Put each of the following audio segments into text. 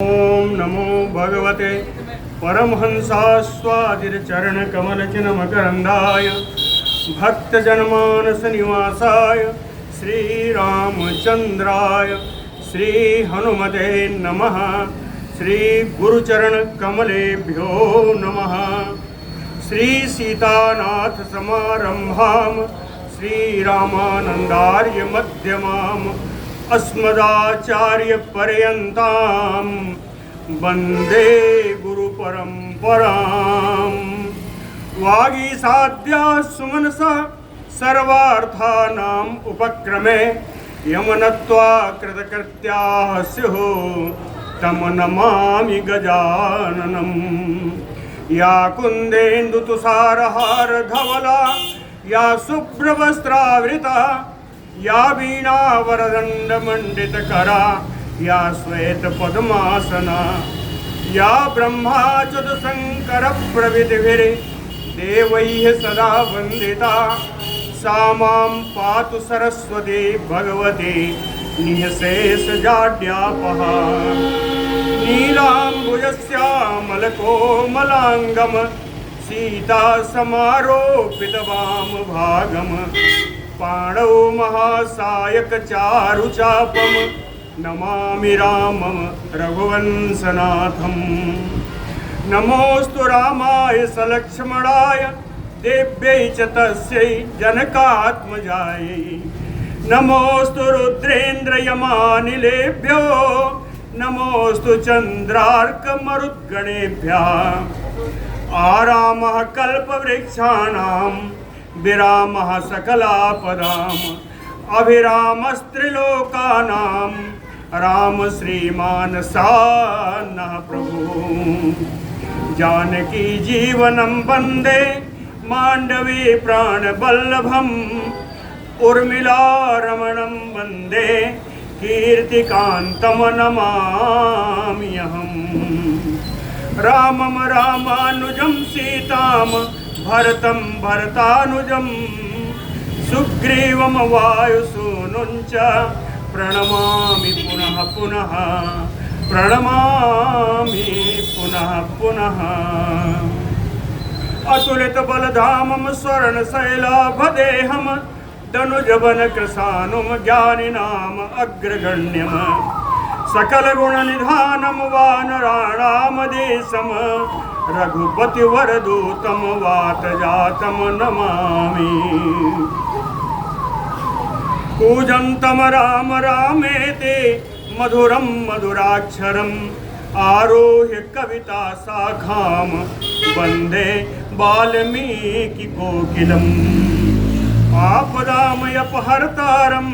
ओम नमो भगवते परमहंसास्वादिचरणकमलचिन्मकरन्दाय भक्तजनमानसनिवासाय श्रीरामचन्द्राय श्रीहनुमते नमः। श्रीगुरुचरणकमलेभ्यो नमः। श्रीसीतानाथसमारम्भां श्रीरामानन्दार्यमध्यमाम् अस्मदाचार्यपर्यन्तां वन्दे गुरुपरम्परां। वागीसाद्या सुमनसा सर्वार्थानाम् उपक्रमे यमनत्वा कृतकृत्याः स्युः तं नमामि गजाननम्। या कुन्देन्दुतुषारहारधवला या शुभ्रवस्त्रावृता या वीणावरदण्डमण्डितकरा या श्वेतपद्मासना या ब्रह्माच्युतशङ्करप्रभृतिभिर्देवैः सदा वन्दिता सा मां पातु सरस्वती भगवती निःशेषजाड्यापहा। नीलाम्बुजश्यामलकोमलाङ्गं सीतासमारोपितवामभागम् पाणौ महासायकचारुचापं नमामि रामं रघुवंशनाथम्। नमोऽस्तु रामाय सलक्ष्मणाय देव्यै च तस्यै जनकात्मजायै। नमोऽस्तु रुद्रेन्द्रयमानिलेभ्यो नमोऽस्तु चन्द्रार्कमरुद्गणेभ्यः। आरामः कल्पवृक्षाणां विरामः सकलापदाम् अभिरामस्त्रिलोकानां राम श्रीमान् सान्नः प्रभु। जानकी जीवनं वन्दे माण्डवी प्राणवल्लभम् उर्मिलारमणं वन्दे कीर्तिकान्तं नमाम्यहम्। रामं रामानुजं सीतां भरतं भरतानुजं सुग्रीवं वायुसूनुं च प्रणमामि पुनः पुनः प्रणमामि पुनः पुनः। अतुलितबलधामं स्वर्णशैलाभदेहं दनुजवनकृशानुं ज्ञानिनाम् अग्रगण्यम् सकलगुणनिधानं वानराणामदेशम् रघुपतिवरदूतं वातजातं नमामि। कूजन्तं राम रामेति मधुरं मधुराक्षरम् आरोह्य कविताशाखां वन्दे वाल्मीकिकोकिलम्। आपदामयपहर्तारं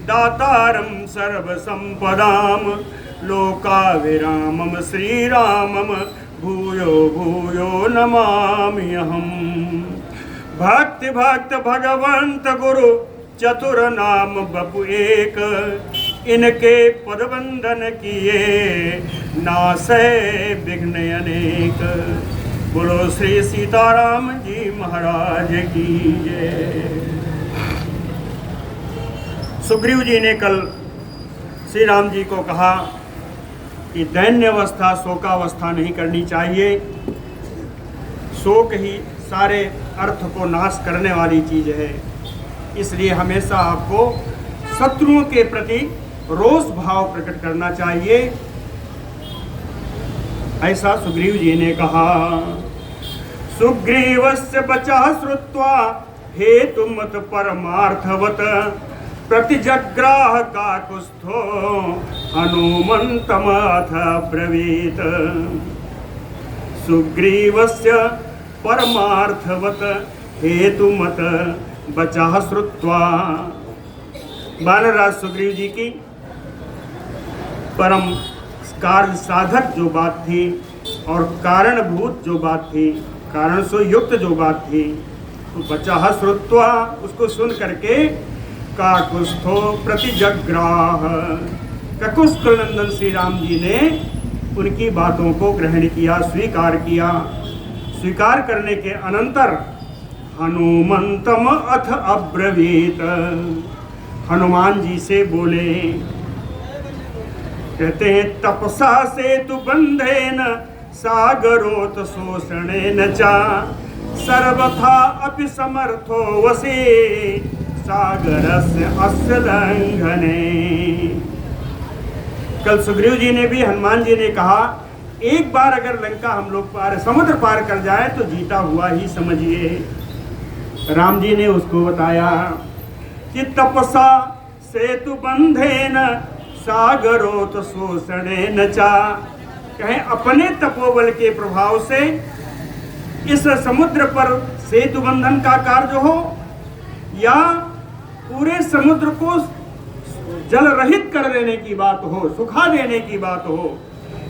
दातारं सर्वसम्पदां लोकाभिरामं श्रीरामं भूयो भूयो नमाम्यहम्। भक्ति भक्त भगवंत गुरु चतुर नाम बपु एक इनके पदवंदन किए नासै विघ्न अनेक। बोलो श्री सीताराम जी महाराज की जय। सुग्रीव जी ने कल श्री राम जी को कहा कि दैन्यावस्था शोकावस्था नहीं करनी चाहिए। शोक ही सारे अर्थ को नाश करने वाली चीज़ है। इसलिए हमेशा आपको शत्रुओं के प्रति रोष भाव प्रकट करना चाहिए, ऐसा सुग्रीव जी ने कहा। सुग्रीवस्य वचः श्रुत्वा हेतुमत परमार्थवत प्रतिजग्राह काकुत्स्थो हनुमन्तमथ ब्रवीत। सुग्रीवस्य परमार्थवत हेतुमत वचः श्रुत्वा। वानरराज सुग्रीव जी की परम कार्य साधक जो बात थी और कारणभूत जो बात थी, कारण से युक्त जो बात थी, तो वचः श्रुत्वा उसको सुन करके काकुत्स्थो प्रतिजग्राह। ककुस्थ नंदन श्री राम जी ने उनकी बातों को ग्रहण किया, स्वीकार किया। स्वीकार करने के अनंतर हनुमंतम अथ अब्रवीत, हनुमान जी से बोले कहते हैं तपसा सेतु बंधेन सागरोत शोषणेन चा सर्वथा अपि समर्थो वसे सागरस्य अस्य लंघने। कल सुग्रीव जी ने भी, हनुमान जी ने कहा एक बार अगर लंका हम लोग समुद्र पार कर जाए तो जीता हुआ ही समझिए। राम जी ने उसको बताया कि तपसा सेतु बंधेन सागरोत शोषणेन चा, कहें अपने तपोबल के प्रभाव से इस समुद्र पर सेतु बंधन का कार्य हो या पूरे समुद्र को जल रहित कर देने की बात हो, सुखा देने की बात हो,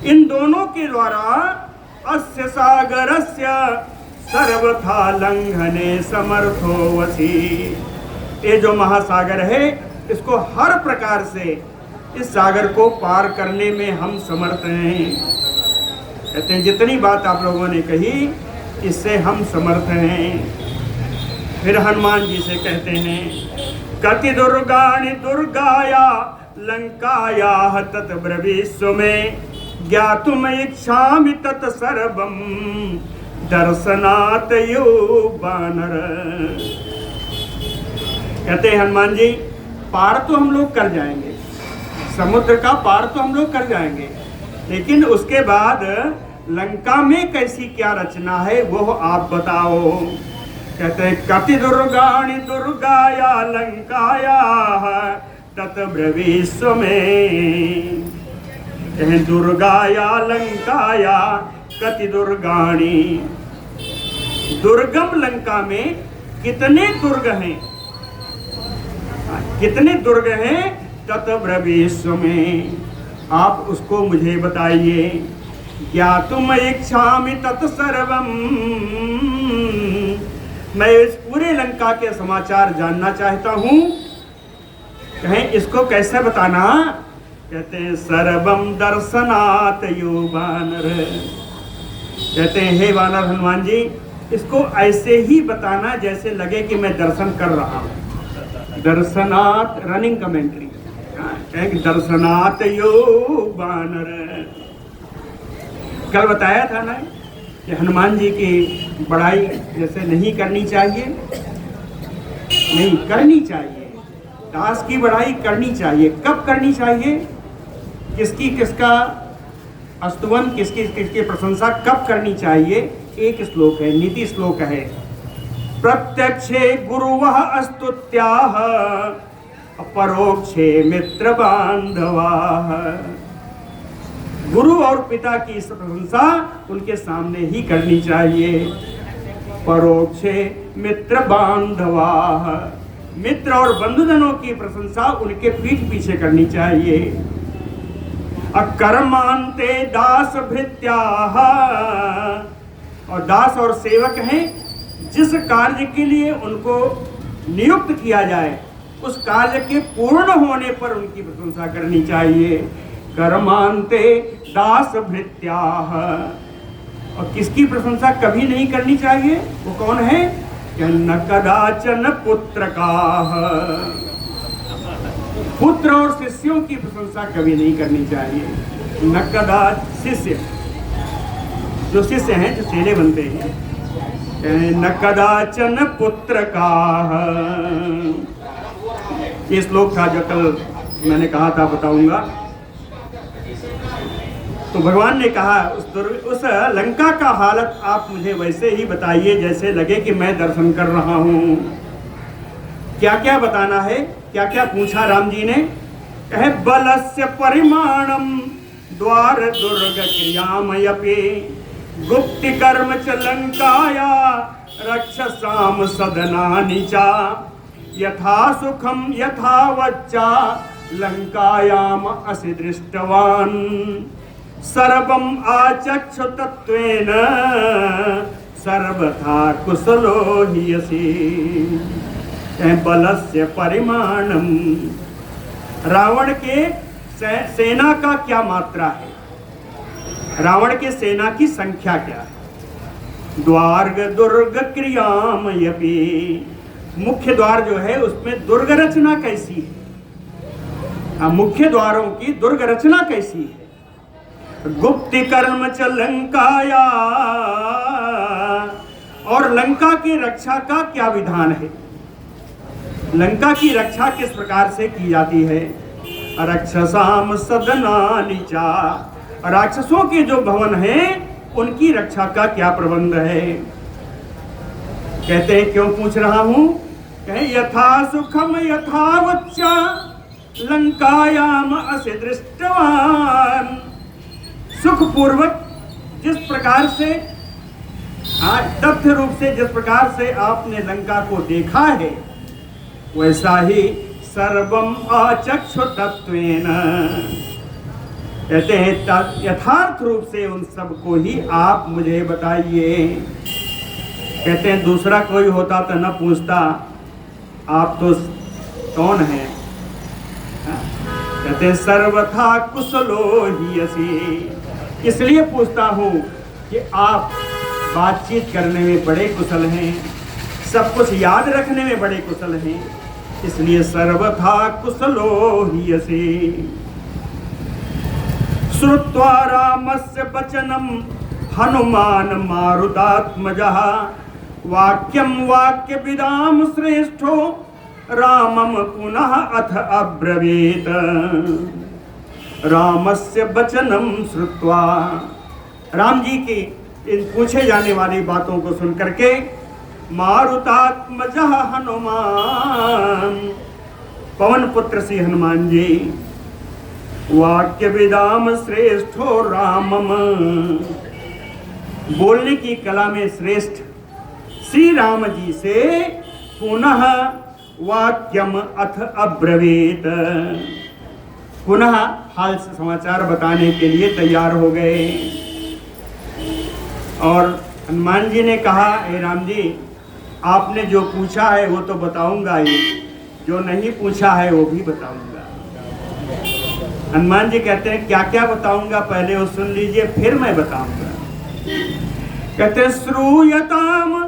इन दोनों के द्वारा अस्य सागरस्य सर्वथा लंघने समर्थो वसी। ये जो महासागर है इसको हर प्रकार से, इस सागर को पार करने में हम समर्थ हैं। कहते हैं जितनी बात आप लोगों ने कही इससे हम समर्थ हैं। फिर हनुमान जी से कहते हैं कति दुर्गाणि दुर्गाया लंकाया तत् ब्रवीष्व में ज्ञातुम इच्छामि तत् सर्वम दर्शनात् यो बानर। कहते हैं हनुमान जी पार तो हम लोग कर जाएंगे, समुद्र का पार तो हम लोग कर जाएंगे, लेकिन उसके बाद लंका में कैसी क्या रचना है वो आप बताओ। कहते हैं कति दुर्गाणि दुर्गाया लंकाया तत् ब्रवीष्व में। कहें दुर्गाया लंकाया कति दुर्गाणि, दुर्गम लंका में कितने दुर्ग हैं, कितने दुर्ग हैं तत् ब्रवीष्व में, आप उसको मुझे बताइए। ज्ञातुम इच्छामि तत् सर्वम, मैं इस पूरे लंका के समाचार जानना चाहता हूँ। कहें इसको कैसे बताना? कहते हैं सर्वम दर्शनात् यो बानर। कहते हैं हे वानर हनुमान जी इसको ऐसे ही बताना जैसे लगे कि मैं दर्शन कर रहा हूँ। दर्शनात् रनिंग कमेंट्री, दर्शनात् यो बानर। कल बताया था ना कि हनुमान जी की बड़ाई जैसे नहीं करनी चाहिए, नहीं करनी चाहिए। दास की बड़ाई करनी चाहिए। कब करनी चाहिए? किसकी किसका स्तुवन, किसकी किसकी प्रशंसा कब करनी चाहिए? एक श्लोक है, नीति श्लोक है, प्रत्यक्षे गुरुवः स्तुत्याः परोक्षे मित्र बांधवाः। गुरु और पिता की प्रशंसा उनके सामने ही करनी चाहिए। परोक्षे मित्र बांधवाः, मित्र और बंधुजनों की प्रशंसा उनके पीठ पीछे करनी चाहिए। अकर्मांते दास भृत्याः, और दास और सेवक हैं, जिस कार्य के लिए उनको नियुक्त किया जाए उस कार्य के पूर्ण होने पर उनकी प्रशंसा करनी चाहिए। कर्मांते दास भृत्याः, और किसकी प्रशंसा कभी नहीं करनी चाहिए? वो कौन है? न कदाचन पुत्रकाः, पुत्र और शिष्यों की प्रशंसा कभी नहीं करनी चाहिए। न कदाच शिष्य, जो शिष्य हैं, जो चेले बनते हैं, न कदाचन पुत्रकाः। ये श्लोक था जो कल मैंने कहा था, बताऊंगा। तो भगवान ने कहा उस लंका का हालत आप मुझे वैसे ही बताइए जैसे लगे कि मैं दर्शन कर रहा हूँ। क्या क्या बताना है, क्या क्या पूछा राम जी ने? कहे बलस्य परिमाणम द्वार दुर्ग क्रियामयपि गुप्ति कर्म च लंकाया रक्षसाम सदनानि चा यथा सुखम यथा वच्चा लंकायाम असि दृष्टवान् सर्वम आचक्षु तत्वेन सर्वथा कुशलो हियसि। बलस्य परिमाणम, रावण के सेना का क्या मात्रा है, रावण के सेना की संख्या क्या है? द्वार दुर्ग क्रियामयपि, मुख्य द्वार जो है उसमें दुर्ग रचना कैसी है? मुख्य द्वारों की दुर्ग रचना कैसी है। गुप्ति कर्म च लंकाया, और लंका की रक्षा का क्या विधान है, लंका की रक्षा किस प्रकार से की जाती है। रक्षसाम सदनानि चा, राक्षसों के जो भवन हैं उनकी रक्षा का क्या प्रबंध है। कहते हैं क्यों पूछ रहा हूं, कहे यथा सुखम यथावच्चा लंकायाम अस्य दृष्टवान, सुख पूर्वक जिस प्रकार से, तथ्य रूप से जिस प्रकार से आपने लंका को देखा है, वैसा ही सर्वम अचक्षु तत्वेन, कहते हैं यथार्थ रूप से उन सब को ही आप मुझे बताइए। कहते हैं दूसरा कोई होता तो न पूछता, आप तो कौन हैं। कहते हैं सर्वथा कुशलो ही असी, इसलिए पूछता हूँ कि आप बातचीत करने में बड़े कुशल हैं, सब कुछ याद रखने में बड़े कुशल हैं, इसलिए सर्वथा कुशलो ही असी। श्रुत्वा रामस्य वचनम हनुमान मारुतात्मजः, वाक्यम वाक्य विदाम श्रेष्ठो रामम पुनः अथ अब्रवीत। रामस्य वचनम श्रुत्वा, राम जी की इन पूछे जाने वाली बातों को सुन करके, मारुतात्मजः हनुमान, पवन पुत्र श्री हनुमान जी, वाक्य विदाम श्रेष्ठो रामम, बोलने की कला में श्रेष्ठ श्री राम जी से पुनः वाक्यम अथ अब्रवीत, पुनः हाल समाचार बताने के लिए तैयार हो गए। और हनुमान जी ने कहा, हे राम जी, आपने जो पूछा है वो तो बताऊंगा ही, जो नहीं पूछा है वो भी बताऊंगा। हनुमान जी कहते हैं क्या क्या बताऊंगा, पहले वो सुन लीजिए फिर मैं बताऊंगा। कहते श्रूयताम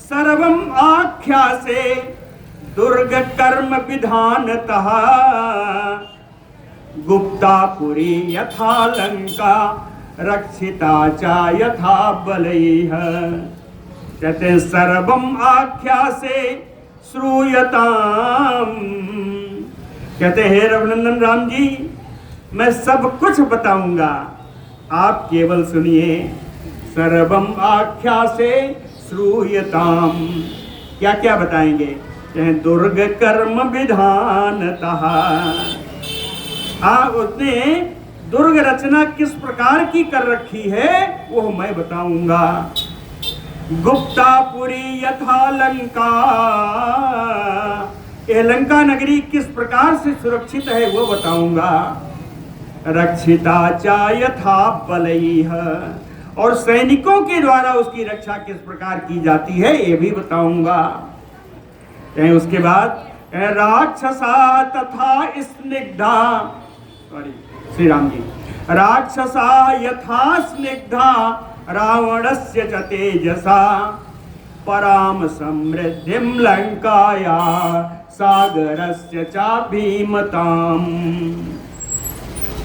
सर्वम आख्यासे दुर्ग कर्म विधानतः, गुप्तापुरी यथा लंका रक्षिता चा यथा बलैः। कहते हैं सर्वम आख्यासे श्रूयताम, कहते हैं रघुनंदन राम जी मैं सब कुछ बताऊंगा, आप केवल सुनिए। सर्वम आख्यासे श्रूयताम, क्या क्या बताएंगे, कहें दुर्ग कर्म विधानतः, उसने दुर्ग रचना किस प्रकार की कर रखी है वो मैं बताऊंगा। गुप्तापुरी यथा लंका, ये लंका नगरी किस प्रकार से सुरक्षित है वो बताऊंगा। रक्षिता चा यथा बलैः, और सैनिकों के द्वारा उसकी रक्षा किस प्रकार की जाती है ये भी बताऊंगा। उसके बाद राक्षसा तथा स्निग्धा, श्री राम जी, राक्षसा यथा स्निग्धा रावणस्य च तेजसा, पराम समृद्धिं लंकाया सागरस्य च भीमताम्।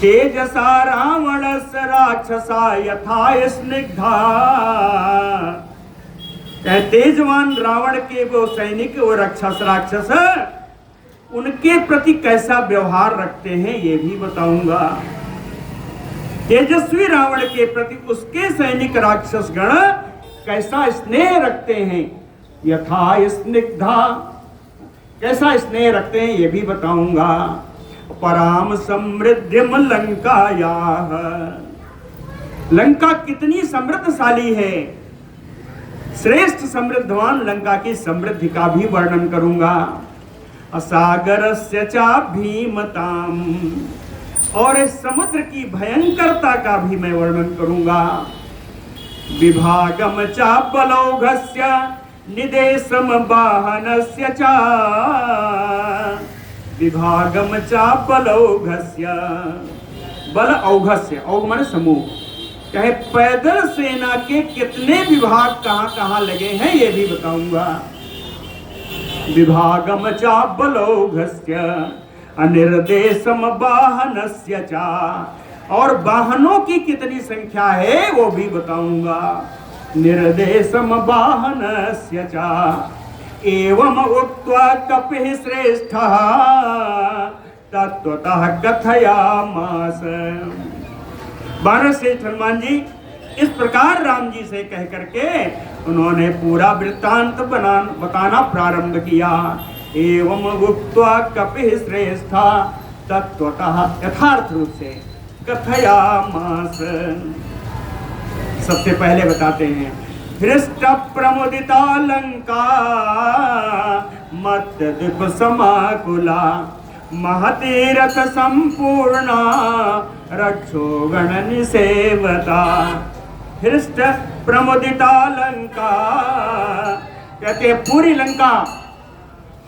तेजसा रावणस्य राक्षसा यथा स्निग्धा, तेजवान रावण के वो सैनिक, वो राक्षस उनके प्रति कैसा व्यवहार रखते हैं ये भी बताऊंगा। तेजस्वी रावण के प्रति उसके सैनिक राक्षस गण कैसा स्नेह रखते हैं, यथा स्निग्धा, कैसा स्नेह रखते हैं ये भी बताऊंगा। पराम समृद्धिम लंकाया, लंका कितनी समृद्धशाली है, श्रेष्ठ समृद्धवान लंका की समृद्धि का भी वर्णन करूंगा। सागरस्य च भीमताम, और इस समुद्र की भयंकरता का भी मैं वर्णन करूंगा। विभागम च बलौघस्य निदेशम वाहनस्य च, विभागम च बलौघस्य, बल औघस्य, औघ माने समूह, चाहे पैदल सेना के कितने विभाग कहां कहां लगे हैं ये भी बताऊंगा। विभागम च बलौघस्य, अनिर्देशम वाहनस्य चा, और वाहनों की कितनी संख्या है वो भी बताऊंगा। निर्देशम वाहनस्य चा एवं उक्त्वा कपिः श्रेष्ठः तत्वतः कथयामास। वानर श्रेष्ठ हनुमान जी इस प्रकार राम जी से कह करके उन्होंने पूरा वृत्तांत बताना प्रारंभ किया। एवं उक्त्वा कपिः श्रेष्ठा तत्वतः यथार्थ रूप से कथयामास। सबसे पहले बताते हैं हृष्ट प्रमुदिता लंका मत्द्वीप समाकुला महती रथ संपूर्णा रक्षोगण निसेवता। हृष्ट प्रमुदिता लंका कहते हैं पूरी लंका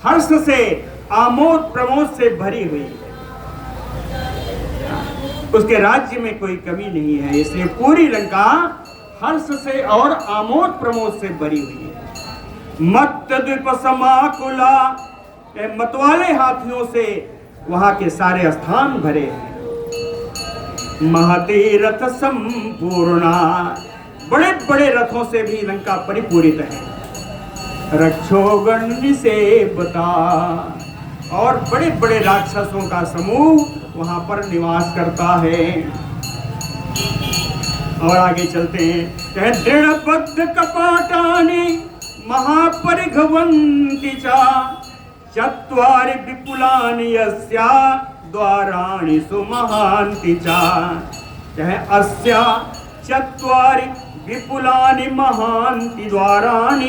हर्ष से आमोद प्रमोद से भरी हुई है, उसके राज्य में कोई कमी नहीं है, इसलिए पूरी लंका हर्ष से और आमोद प्रमोद से भरी हुई है। मत्द्वीप समाकुला, मतवाले हाथियों से वहां के सारे स्थान भरे हैं। महती रथ संपूर्णा, बड़े बड़े रथों से भी लंका परिपूरित है। रक्षोगण निसेवता, और बड़े बड़े राक्षसों का समूह वहां पर निवास करता है। और आगे चलते हैं दृढ़बद्ध कपाटानि महापरिघवन्ति च चत्वारि विपुलानि यस्या द्वाराणि सुमहान्ति च। चाहे अस्या चत्वारि विपुलानि महान्ति द्वाराणि,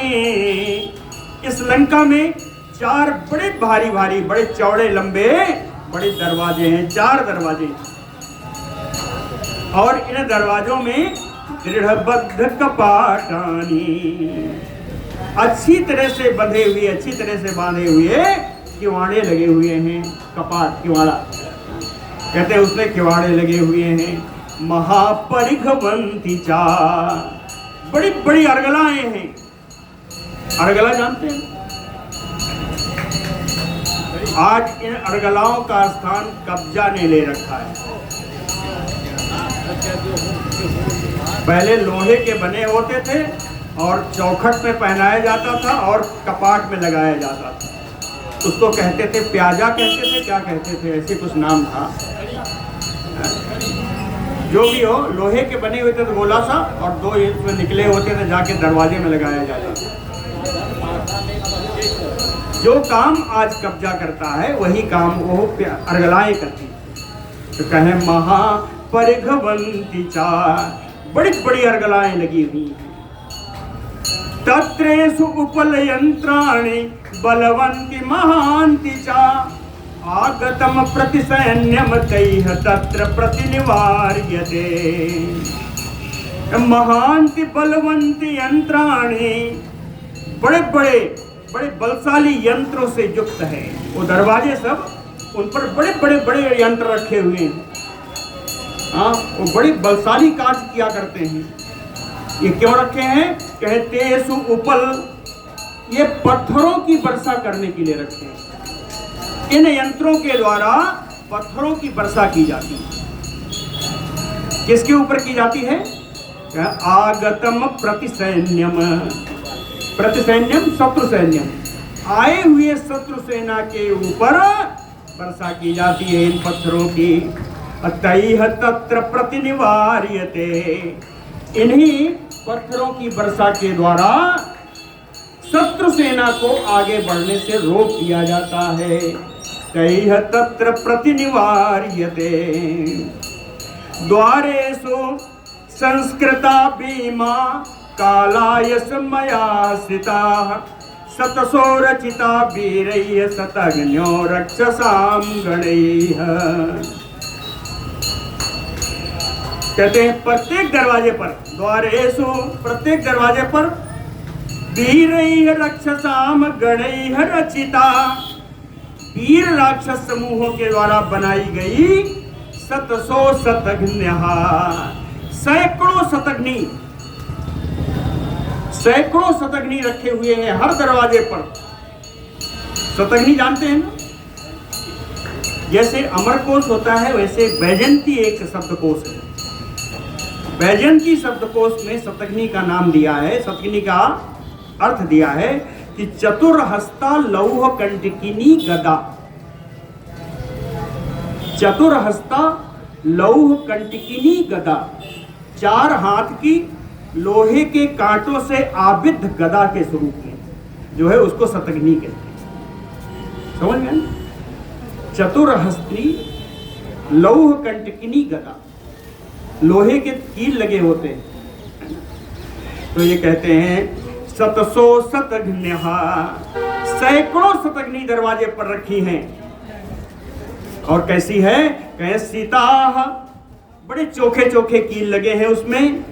इस लंका में 4 बड़े भारी भारी बड़े चौड़े लंबे बड़े दरवाजे हैं, 4 दरवाजे, और इन दरवाजों में दृढ़बद्ध कपाटानि, अच्छी तरह से बंधे हुए, अच्छी तरह से बांधे हुए किवाड़े लगे हुए हैं। कपाट किवाड़ा कहते हैं, उसमें किवाड़े लगे हुए हैं। महापरिघवन्ति चा, बड़ी बड़ी अर्गलाएं हैं। अर्गला जानते हैं? आज इन अर्गलाओं का स्थान कब्जा ने ले रखा है। पहले लोहे के बने होते थे और चौखट में पहनाया जाता था और कपाट में लगाया जाता था। उसको कहते थे प्याजा, कहते थे, क्या कहते थे, ऐसे कुछ नाम था। जो भी हो, लोहे के बने हुए थे तो गोला सा, और 2 इंच में निकले होते थे, जाके दरवाजे में लगाया जाता था। जो काम आज कब्जा करता है वही काम वो अर्गलाएं करती। तो कहे महापरिघवन्ति चा, बड़ी बड़ी अर्गलाएं लगी हुई हैं। तत्रेषु उपलयंत्राणि बलवन्ति महान्ति चा आगतम प्रतिसैन्यम तैः तत्र प्रतिनिवार्यते। महान्ति बलवन्ति यंत्राणि, बड़े बड़े बड़े बलशाली यंत्रों से युक्त है वो दरवाजे सब, उन पर बड़े बड़े बड़े यंत्र रखे हुए हैं। हाँ, वो बड़ी बलशाली कार्य किया करते हैं। ये क्यों रखे हैं? कहते सु उपल, ये पत्थरों की वर्षा करने के लिए रखे हैं। इन यंत्रों के द्वारा पत्थरों की वर्षा की जाती है। किसके ऊपर की जाती है? आगतम प्रतिसैन्यम, प्रतिसैन्यम शत्रु सैन्यम, आए हुए शत्रु सेना के ऊपर वर्षा की जाती है इन पत्थरों की। तैः तत्र प्रतिनिवार्यते, इन्हीं पत्थरों की वर्षा के द्वारा शत्रु सेना को आगे बढ़ने से रोक दिया जाता है। तैः तत्र प्रतिनिवार्यते। द्वारेषु संस्कृता भीमा कालायस मयासिताः शतसो रचिता वीरैः शतघ्नो रक्षसां गणैः। कहते हैं प्रत्येक दरवाजे पर, द्वारेषु प्रत्येक दरवाजे पर वीरैः रक्षसां गणैः रचिता, वीर राक्षस समूहों के द्वारा बनाई गई शतसो शतघ्न्यः, सैकड़ों शतघ्नी, सैकड़ों शतघ्नी रखे हुए हैं हर दरवाजे पर। शतघ्नी जानते हैं ना? जैसे अमरकोश होता है वैसे वैजयंती एक शब्दकोश है। वैजयंती शब्दकोश में सतग्नि का नाम दिया है, सतग्नि का अर्थ दिया है कि चतुर्हस्ता लौह कंटकिनी गदा। चतुर्हस्ता लौह कंटकिनी गदा, 4 हाथ की लोहे के कांटों से आबिद्ध गदा के स्वरूप में जो है उसको सतग्नि कहते हैं। समझ गए? चतुर्हस्ती लौह कंटकिनी गदा, लोहे के कील लगे होते हैं। तो ये कहते हैं सतसो सतघ्न्यहा, सैकड़ों सतग्नि दरवाजे पर रखी हैं। और कैसी है? कहे सीता, बड़े चोखे चोखे कील लगे हैं उसमें।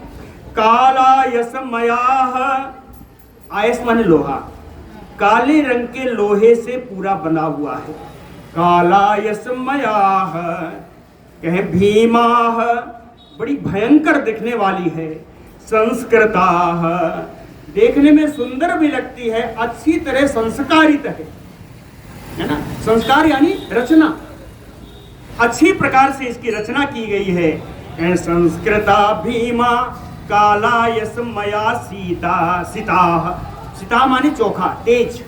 काला यसमया, आयस माने लोहा, काले रंग के लोहे से पूरा बना हुआ है। काला यसमया, कहे भीमा, बड़ी भयंकर दिखने वाली है। संस्कृता, देखने में सुंदर भी लगती है, अच्छी तरह संस्कारित है ना? संस्कार यानी रचना, अच्छी प्रकार से इसकी रचना की गई है। संस्कृता भीमा काला यसमया सीता, सीता, सीता माने चोखा, तेज,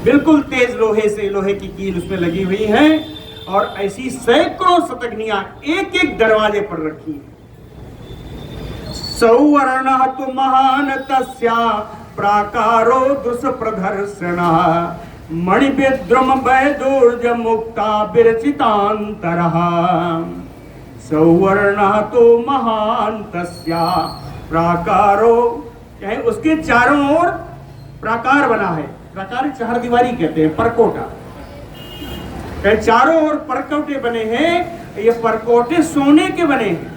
बिल्कुल तेज लोहे से, लोहे की कील उसमें लगी हुई है। और ऐसी सैकड़ों सतग्नियां एक एक दरवाजे पर रखी है। सौवर्ण तु महान तस्या प्राकारो दुष्प्रदर्शन, मणिविद्रुम वैदुर्ज मुक्ता विरचितांतरः। सौवर्ण तो महान तस्या प्राकारो, चाहे उसके चारों ओर प्राकार बना है। प्राकार 4 दीवारी कहते हैं, परकोटा, कहे चारों ओर परकोटे बने हैं। ये परकोटे सोने के बने हैं।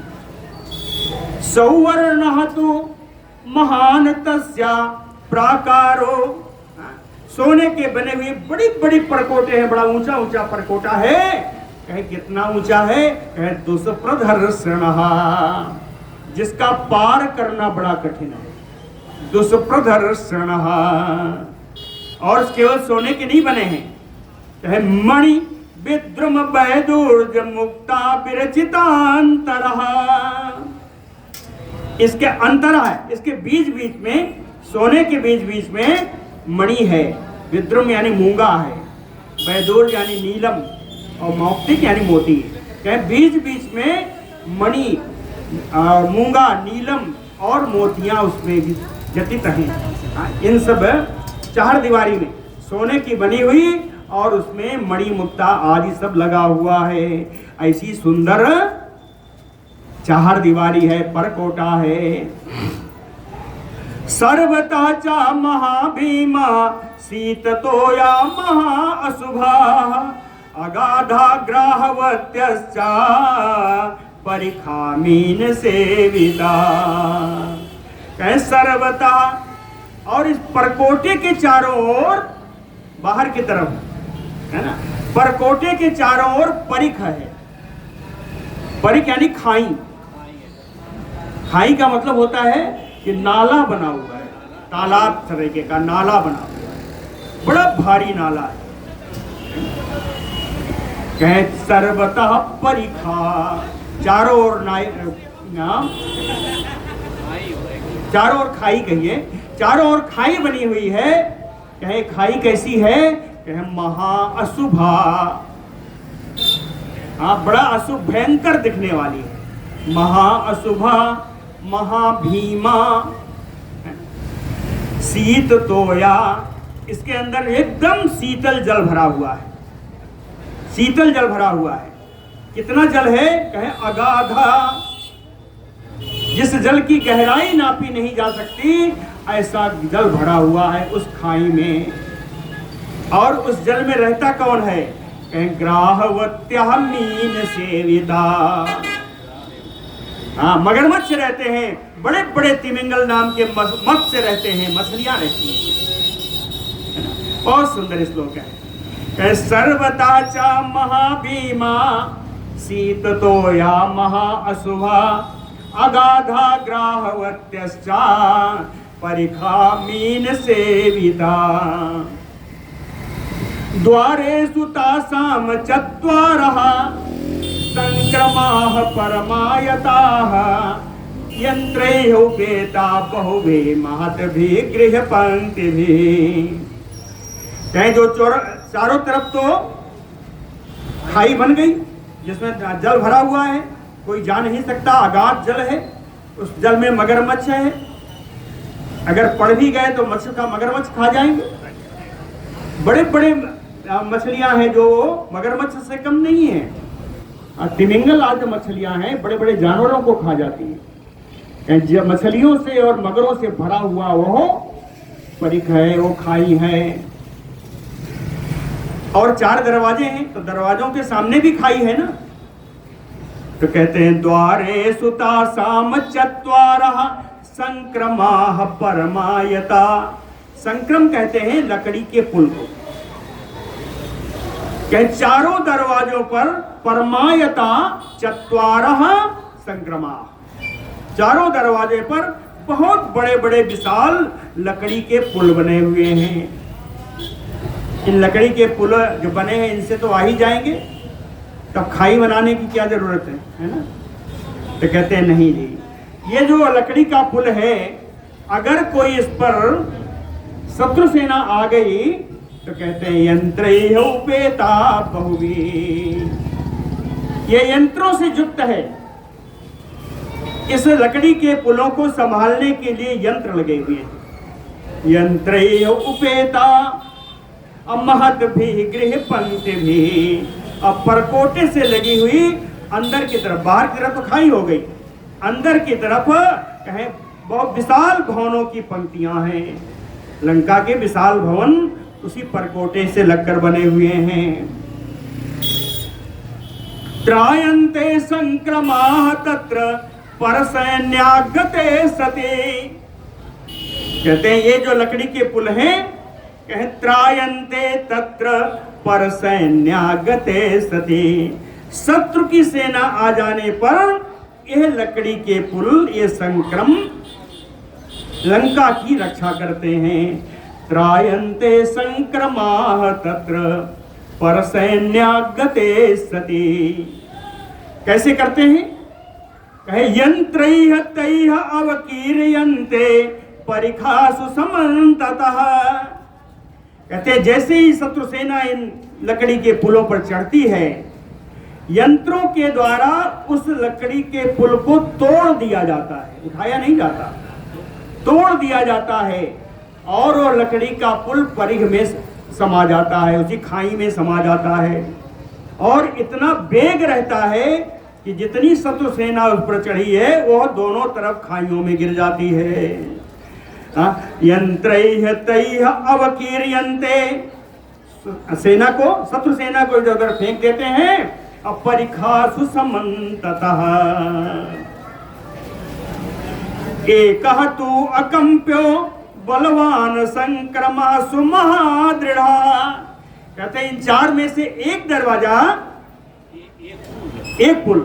सौवर्ण तो महान तस्या प्राकारो, सोने के बने हुए बड़ी बड़ी परकोटे हैं, बड़ा ऊंचा ऊंचा परकोटा है। कहे कितना ऊंचा है? कहे दुष्प्रदर्शन, जिसका पार करना बड़ा कठिन है। दुष्प्रदर्शन, और केवल सोने के नहीं बने हैं। कहे मणि विद्रुम वैदुर्ज मुक्ता विरचितांतरः, इसके अंतर है, इसके बीच बीच में, सोने के बीच बीच में मणि है। विद्रुम यानी मूंगा है, वैदुर्ज यानी नीलम, और मौक्तिक यानी मोती। कहे बीच बीच में मणि, मूंगा, नीलम और मोतियां उसमें व्यतीत हैं। इन सब 4 दीवारी में सोने की बनी हुई, और उसमें मणि मुक्ता आदि सब लगा हुआ है। ऐसी सुंदर 4 दीवारी है, परकोटा है। सर्वता चा महाभीमा शीततोया महाअशुभा, अगाधा ग्राहवत्यश्चा परिखामीन सेविता। कहे सर्वता, और इस परकोटे के चारों ओर, बाहर की तरफ है ना, परकोटे के चारों ओर परिख है। परिख यानी खाई। खाई का मतलब होता है कि नाला बना हुआ है, तालाब तरीके का नाला बना हुआ है, बड़ा भारी नाला है। कहे सर्वतः परिखा, चारों ओर चारों ओर खाई, कहिए चारों ओर खाई बनी हुई है। कहे खाई कैसी है? कहे महाअशुभा, हाँ बड़ा अशुभ, भयंकर दिखने वाली है। महाअशुभा, महाभीमा, शीत तोया, इसके अंदर एकदम शीतल जल भरा हुआ है। शीतल जल भरा हुआ है। कितना जल है? कहे अगाधा, जिस जल की गहराई नापी नहीं जा सकती, ऐसा जल भरा हुआ है उस खाई में। और उस जल में रहता कौन है? कहे ग्राहवत्या मीन सेविता, हाँ मगरमच्छ रहते हैं, बड़े बड़े तिमिंगल नाम के मत्स्य रहते हैं, मछलियां रहती हैं। बहुत सुंदर श्लोक है। कहे सर्वता चा महाभीमा शीततोया महाअशुभा, अगाधा ग्राहवत्यश्चा परिखा मीन सेविता। द्वारेषु तासां चत्वारः संक्रमाः परमायताः यंत्रैः उपेता बहुभिः महद्भिः गृहपंक्तिभिः। कहीं जो चारों तरफ तो खाई बन गई जिसमें जल भरा हुआ है, कोई जा नहीं सकता, अगाध जल है, उस जल में मगरमच्छ है, अगर पड़ भी गए तो मगरमच्छ खा जाएंगे। बड़े बड़े मछलियां हैं जो मगरमच्छ से कम नहीं है। तिमिंगल आदि मछलियां हैं, बड़े बड़े जानवरों को खा जाती है। मछलियों से और मगरों से भरा हुआ वो परिख है, वो खाई है। और 4 दरवाजे हैं तो दरवाजों के सामने भी खाई है ना। तो कहते हैं द्वारेषु तासां चत्वारः संक्रमाः परमायता। संक्रम कहते हैं लकड़ी के पुल को। क्या चारों दरवाजों पर परमायता चत्वारः संक्रमा, चारों दरवाजे पर बहुत बड़े बड़े विशाल लकड़ी के पुल बने हुए हैं। इन लकड़ी के पुल जो बने हैं इनसे तो आ ही जाएंगे, तब खाई बनाने की क्या जरूरत है ना। तो कहते हैं नहीं जी, ये जो लकड़ी का पुल है, अगर कोई इस पर शत्रु सेना आ गई तो कहते हैं यंत्रैः उपेता बहुभिः, ये यंत्रों से युक्त है। इस लकड़ी के पुलों को संभालने के लिए यंत्र लगे हुए हैं। यंत्रैः उपेता महद्भिः गृहपंक्तिभिः। अब परकोटे से लगी हुई अंदर की तरफ, बाहर की तरफ तो खाई हो गई, अंदर की तरफ कहें बहुत विशाल भवनों की पंक्तियां हैं। लंका के विशाल भवन उसी परकोटे से लगकर बने हुए हैं। त्रायन्ते संक्रमाः तत्र परसैन्यागते सते। कहते हैं ये जो लकड़ी के पुल हैं, कहे त्रायन्ते तत्र परसैन्यागते सते। शत्रु की सेना आ जाने पर यह लकड़ी के पुल, ये संक्रम लंका की रक्षा करते हैं। त्रायन्ते संक्रमाः तत्र परसैन्यागते सति। कैसे करते हैं? कहे यंत्रैः तैः अवकीर्यन्ते परिखासु समन्ततः। कहते हैं जैसे ही शत्रु सेना इन लकड़ी के पुलों पर चढ़ती है, यंत्रों के द्वारा उस लकड़ी के पुल को तोड़ दिया जाता है, उठाया नहीं जाता, तोड़ दिया जाता है और वो लकड़ी का पुल परिघ में समा जाता है, उसी खाई में समा जाता है। और इतना वेग रहता है कि जितनी शत्रु सेना उस पर चढ़ी है वह दोनों तरफ खाइयों में गिर जाती है। यंत्रैः तैः अवकीर्यन्ते, सेना को, शत्रु सेना को इधर उधर फेंक देते हैं। अपरिखासु समन्ततः एकः तु अकम्प्यो बलवान संक्रमासु महादृढ़ः। कहते हैं इन 4 में से एक दरवाजा, एक पुल,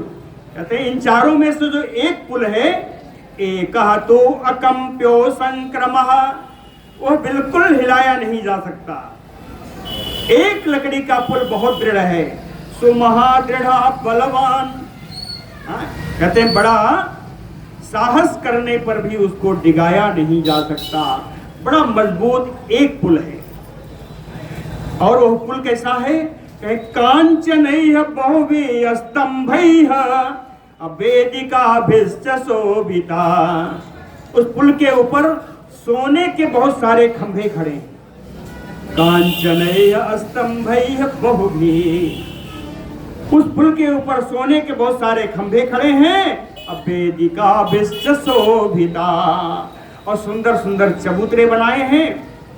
कहते हैं इन चारों में से जो एक पुल है, एकः तु अकम्प्यो संक्रमः, वह बिल्कुल हिलाया नहीं जा सकता। एक लकड़ी का पुल बहुत दृढ़ है, सुमहादृढ़ बलवान। कहते हैं बड़ा साहस करने पर भी उसको डिगाया नहीं जा सकता, बड़ा मजबूत एक पुल है। और वह पुल कैसा है? कहे कांचनैः बहुभिः स्तंभैः वेदिकाभिश्च शोभिता। उस पुल के ऊपर सोने के बहुत सारे खंभे खड़े हैं। कांचनैः स्तंभैः बहुभिः, उस पुल के ऊपर सोने के बहुत सारे खंभे खड़े हैं। वेदिकाभिश्च शोभिता, और सुंदर सुंदर चबूतरे बनाए हैं।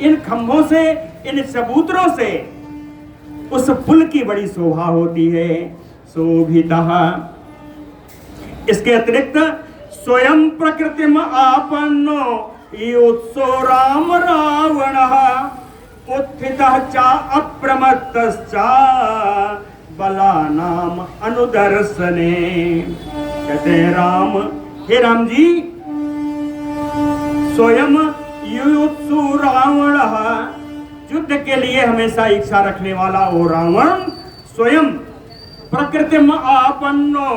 इन खंभों से, इन चबूतरों से उस पुल की बड़ी शोभा होती है। शोभिता। इसके अतिरिक्त स्वयं प्रकृतिम आपन्नो योत्सो राम रावणः उत्थितः च अप्रमत्तश्च बलानाम अनुदर्शने। कहते हैं राम, हे राम जी, स्वयं युयुत्सु रावणः, युद्ध के लिए हमेशा इच्छा रखने वाला वो रावण स्वयं प्रकृति में आपन्नो,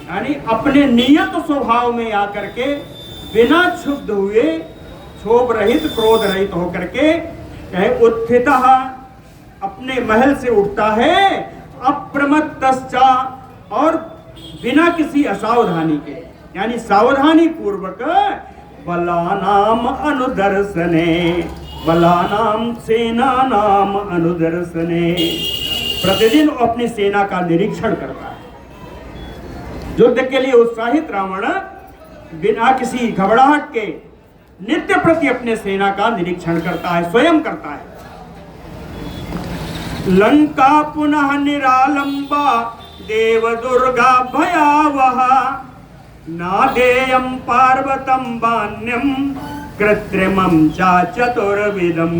यानी अपने नियत स्वभाव में आकर के बिना क्षुब्ध हुए, क्षोभ रहित, क्रोध रहित होकर के उत्थितः अपने महल से उठता है, अप्रमत्तश्चा, और बिना किसी असावधानी के, यानी सावधानी पूर्वक, बलानाम अनुदर्शने, बलानाम सेनानाम अनुदर्शने, प्रतिदिन अपनी सेना का निरीक्षण करता है। युद्ध के लिए उत्साहित रावण बिना किसी घबराहट के नित्य प्रति अपने सेना का निरीक्षण करता है, स्वयं करता है। लंका पुनः निरालंबा देव दुर्गा भयावह, नादेयं पार्वतं बान्यं कृत्रिमं च चतुर्विधम्।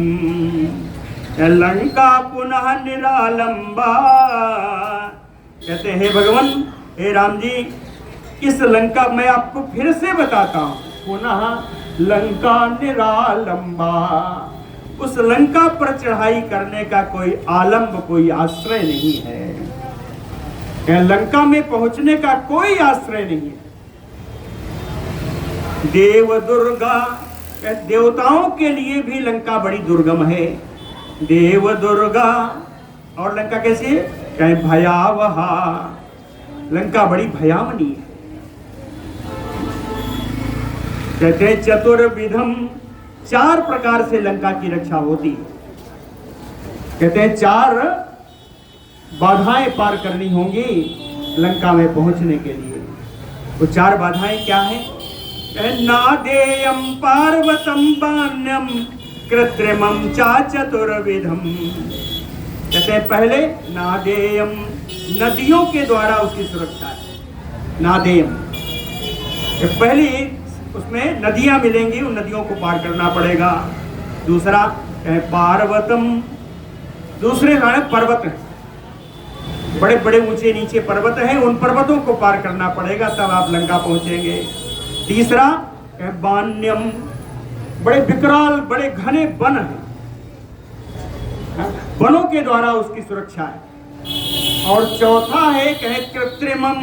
लंका पुनः निरालंबा, कहते हैं भगवान, हे राम जी, इस लंका, मैं आपको फिर से बताता हूं, पुनः लंका निरालंबा, उस लंका पर चढ़ाई करने का कोई आलंब, कोई आश्रय नहीं है। लंका में पहुंचने का कोई आश्रय नहीं है। देव दुर्गा, देवताओं के लिए भी लंका बड़ी दुर्गम है। देव दुर्गा, और लंका कैसी है? कहीं भयावहा, लंका बड़ी भयावनी है। कहते हैं चतुर्विधम, 4 प्रकार से लंका की रक्षा होती है। कहते हैं 4 बाधाएं पार करनी होंगी लंका में पहुंचने के लिए। वो 4 बाधाएं क्या हैं? नादेयं पार्वतं बान्यं कृत्रिमं च चतुर्विधम। कहते हैं पहले नादेयम, नदियों के द्वारा उसकी सुरक्षा है। नादेयम, पहली उसमें नदियां मिलेंगी, उन नदियों को पार करना पड़ेगा। दूसरा पार्वतम, दूसरे पर्वत हैं, बड़े बड़े ऊंचे नीचे पर्वत हैं, उन पर्वतों को पार करना पड़ेगा, तब आप लंका पहुंचेंगे। तीसरा बान्यम, बड़े विकराल, बड़े घने वन हैं, वनों के द्वारा उसकी सुरक्षा है। और चौथा है कृत्रिमम,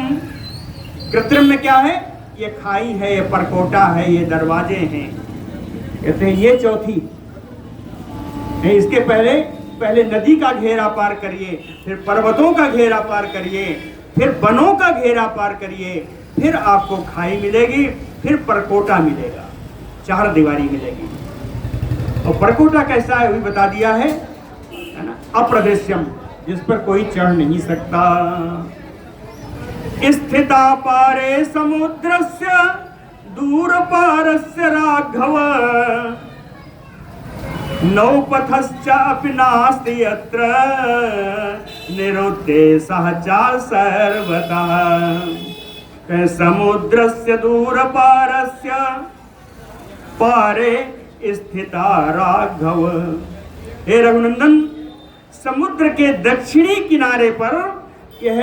कृत्रिम में क्या है? ये खाई है, ये परकोटा है, ये दरवाजे हैं। कहते हैं ये चौथी। इसके पहले नदी का घेरा पार करिए, फिर पर्वतों का घेरा पार करिए, फिर वनों का घेरा पार करिए, फिर आपको खाई मिलेगी, फिर परकोटा मिलेगा, 4 दीवारी मिलेगी। और परकोटा कैसा है वही बता दिया है ना, अप्रदृश्यम, जिस पर कोई चढ़ नहीं सकता। स्थिता पारे समुद्रस्य दूर पारस्य राघव, नौपथश्च अपि नास्ति यत्र निरुद्देशः च सर्वथा। समुद्रस्य दूर पारस्य पारे स्थिता राघव। हे रघुनंदन, समुद्र के दक्षिणी किनारे पर यह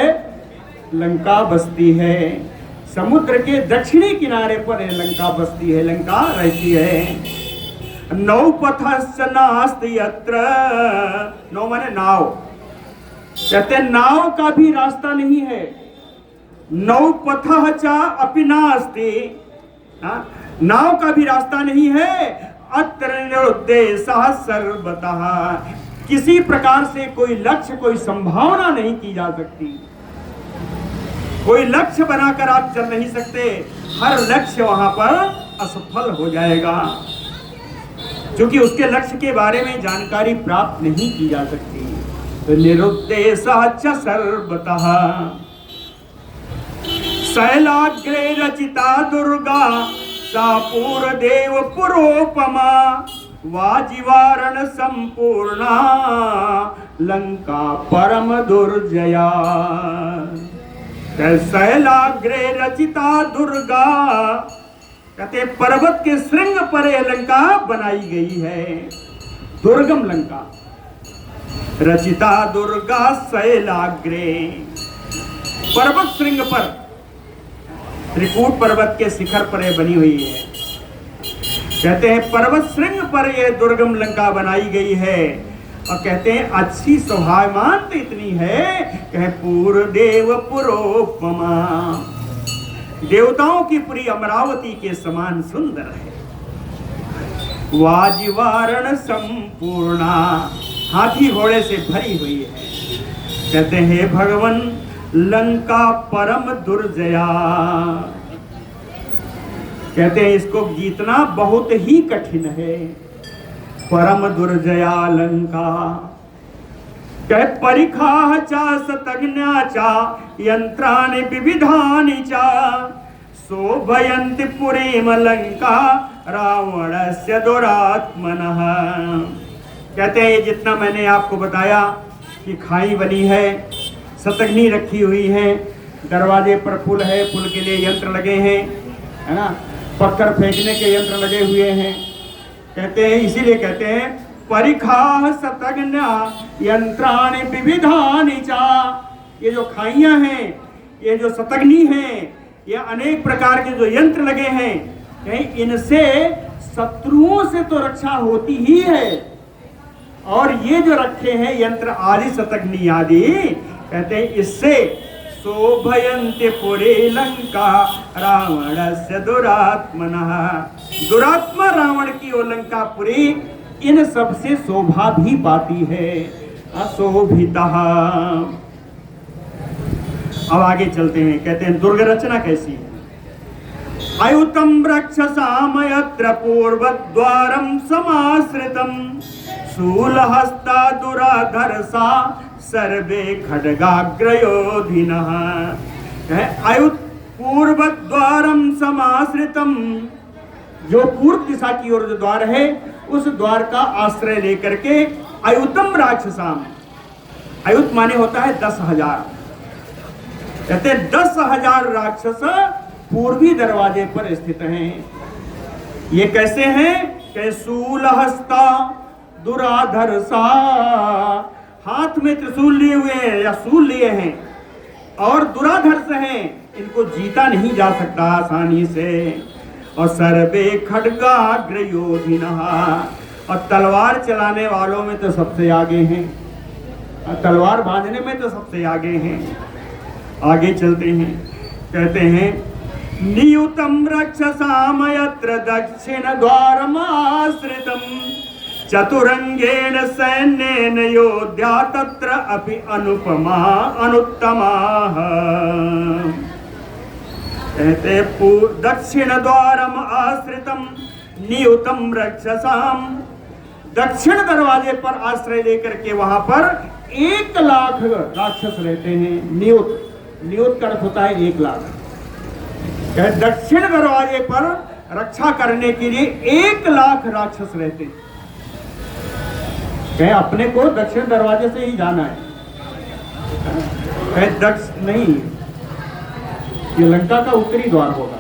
लंका बसती है। समुद्र के दक्षिणी किनारे पर यह लंका बसती है, लंका रहती है। नौपथश्च नास्ति यत्र, नौ माने नाव, कहते नाव का भी रास्ता नहीं है। नौपथः च अपि नास्ति, नाव का भी रास्ता नहीं है। अत्र निरुद्देशः सर्वतः, किसी प्रकार से कोई लक्ष्य, कोई संभावना नहीं की जा सकती। कोई लक्ष्य बनाकर आप चल नहीं सकते, हर लक्ष्य वहां पर असफल हो जाएगा, क्योंकि उसके लक्ष्य के बारे में जानकारी प्राप्त नहीं की जा सकती। तो निरुद्देशः च सर्वतः। शैलाग्रे रचिता दुर्गा सा पूर्वदेव पुरोपमा, वाजिवारण संपूर्णा लंका परम दुर्जया। शैलाग्रे रचिता दुर्गा, कहते पर्वत के श्रृंग पर यह लंका बनाई गई है, दुर्गम लंका। रचिता दुर्गा शैलाग्रे, पर्वत श्रृंग पर, त्रिकूट पर्वत के शिखर पर यह बनी हुई है। कहते हैं पर्वत श्रृंग पर यह दुर्गम लंका बनाई गई है। और कहते हैं अच्छी स्वभावमान तो इतनी है, कहे पूर्व देव पुरोपमा, देवताओं की पुरी अमरावती के समान सुंदर है। वाजिवारण संपूर्णा, हाथी घोड़े से भरी हुई है। कहते हैं भगवान लंका परम दुर्जया, कहते हैं इसको जीतना बहुत ही कठिन है। परम दुर्जया लंका, कह परिखा चा सतज्ञा चा यंत्राणि विविधानि चा शोभयन्ति पुरीम लंका रावणस्य दुरात्मनः। कहते हैं जितना मैंने आपको बताया कि खाई बनी है, सतग्नि रखी हुई है, दरवाजे पर पुल है, पुल के लिए यंत्र लगे हैं, है ना, पत्थर फेंकने के यंत्र लगे हुए हैं। कहते हैं इसीलिए कहते हैं परिखा सतज्ञा यंत्राणि विविधानि चा, ये जो खाइयां हैं, ये जो सतग्नि हैं, ये अनेक प्रकार के जो यंत्र लगे हैं, कहीं इनसे शत्रुओं से तो रक्षा होती ही है। और ये जो रखे हैं यंत्र आदि सतग्नि आदि, कहते हैं इससे शोभयन्ति पुरी लंका रावणस्य दुरात्मनः, दुरात्मा रावण की वो लंका पुरी इन सबसे शोभा भी पाती है। अशोभितः। अब आगे चलते हैं, कहते हैं दुर्ग रचना कैसी है। अयुतम रक्षसाम यत्र पूर्वद्वारम समाश्रितम शूलहस्ता दुराधर्षा सर्वे खड्गाग्रयोधिनः। अयुत पूर्वद्वारम समाश्रितम, जो पूर्व दिशा की ओर जो द्वार है उस द्वार का आश्रय लेकर के अयुतम राक्षसाम, अयुत माने होता है 10,000, कहते हैं 10,000 राक्षस पूर्वी दरवाजे पर स्थित हैं। ये कैसे हैं? कि शूलहस्ता दुराधर्षा, हाथ में त्रिशूल लिए हुए हैं या शूल लिए हैं, और दुराधर्ष हैं, इनको जीता नहीं जा सकता आसानी से। और सर्वे खड्गाग्रयोधिनः, और तलवार चलाने वालों में तो सबसे आगे हैं, तलवार बांधने में तो सबसे आगे हैं। आगे चलते हैं, कहते हैं नियुतम रक्षसाम यत्र दक्षिण द्वारमाश्रितम चतुरंगेण सैन्येन योध्या तत्र अपि अनुपमा अनुत्तमाः। कहते दक्षिण द्वारम आश्रितम नियुतम रक्षसाम, दक्षिण दरवाजे पर आश्रय लेकर के वहां पर 1,00,000 राक्षस रहते हैं। नियुत, नियुत का अर्थ होता है 1,00,000। दक्षिण दरवाजे पर रक्षा करने के लिए 1,00,000 राक्षस रहते हैं। कहे अपने को दक्षिण दरवाजे से ही जाना है, कहे दक्ष नहीं, ये लंका का उत्तरी द्वार होगा,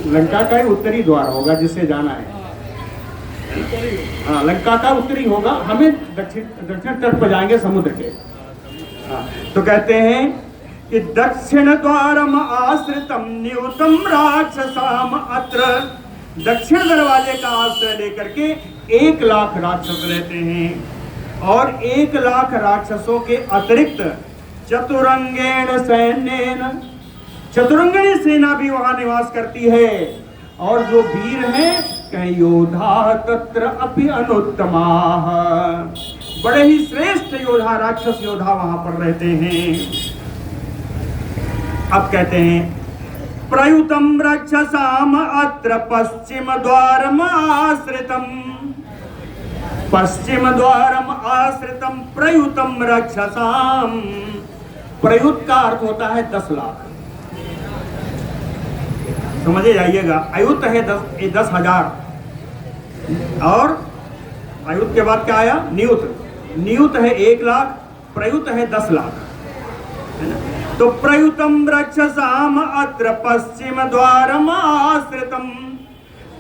लंका का ही उत्तरी द्वार होगा जिससे जाना है। हाँ, लंका का उत्तरी होगा, हमें दक्षिण तट पर जाएंगे समुद्र के। हाँ, तो कहते हैं कि दक्षिण द्वारम आश्रितम नियुतम राक्षसाम अत्र, दक्षिण दरवाजे का आश्रय लेकर के 1,00,000 राक्षस रहते हैं। और 1,00,000 राक्षसों के अतिरिक्त चतुरंगेण सैन्येन, चतुरंगिणी सेना भी वहां निवास करती है। और जो वीर हैं, कहीं योधा तत्र अपि अनुत्तमाः, बड़े ही श्रेष्ठ योद्धा, राक्षस योद्धा वहां पर रहते हैं। अब कहते हैं प्रयुतम रक्षसाम अत्र पश्चिम द्वारम आश्रितम, पश्चिम द्वारम आश्रितम प्रयुतम रक्षसाम। प्रयुत का अर्थ होता है 10,00,000, समझे जाइएगा। अयुत है 10,000, और अयुत के बाद क्या आया? नियुत, नियुत है 1,00,000, प्रयुत है 10,00,000, है ना। तो प्रयुतम रक्षसाम अत्र पश्चिम द्वारम आश्रितम,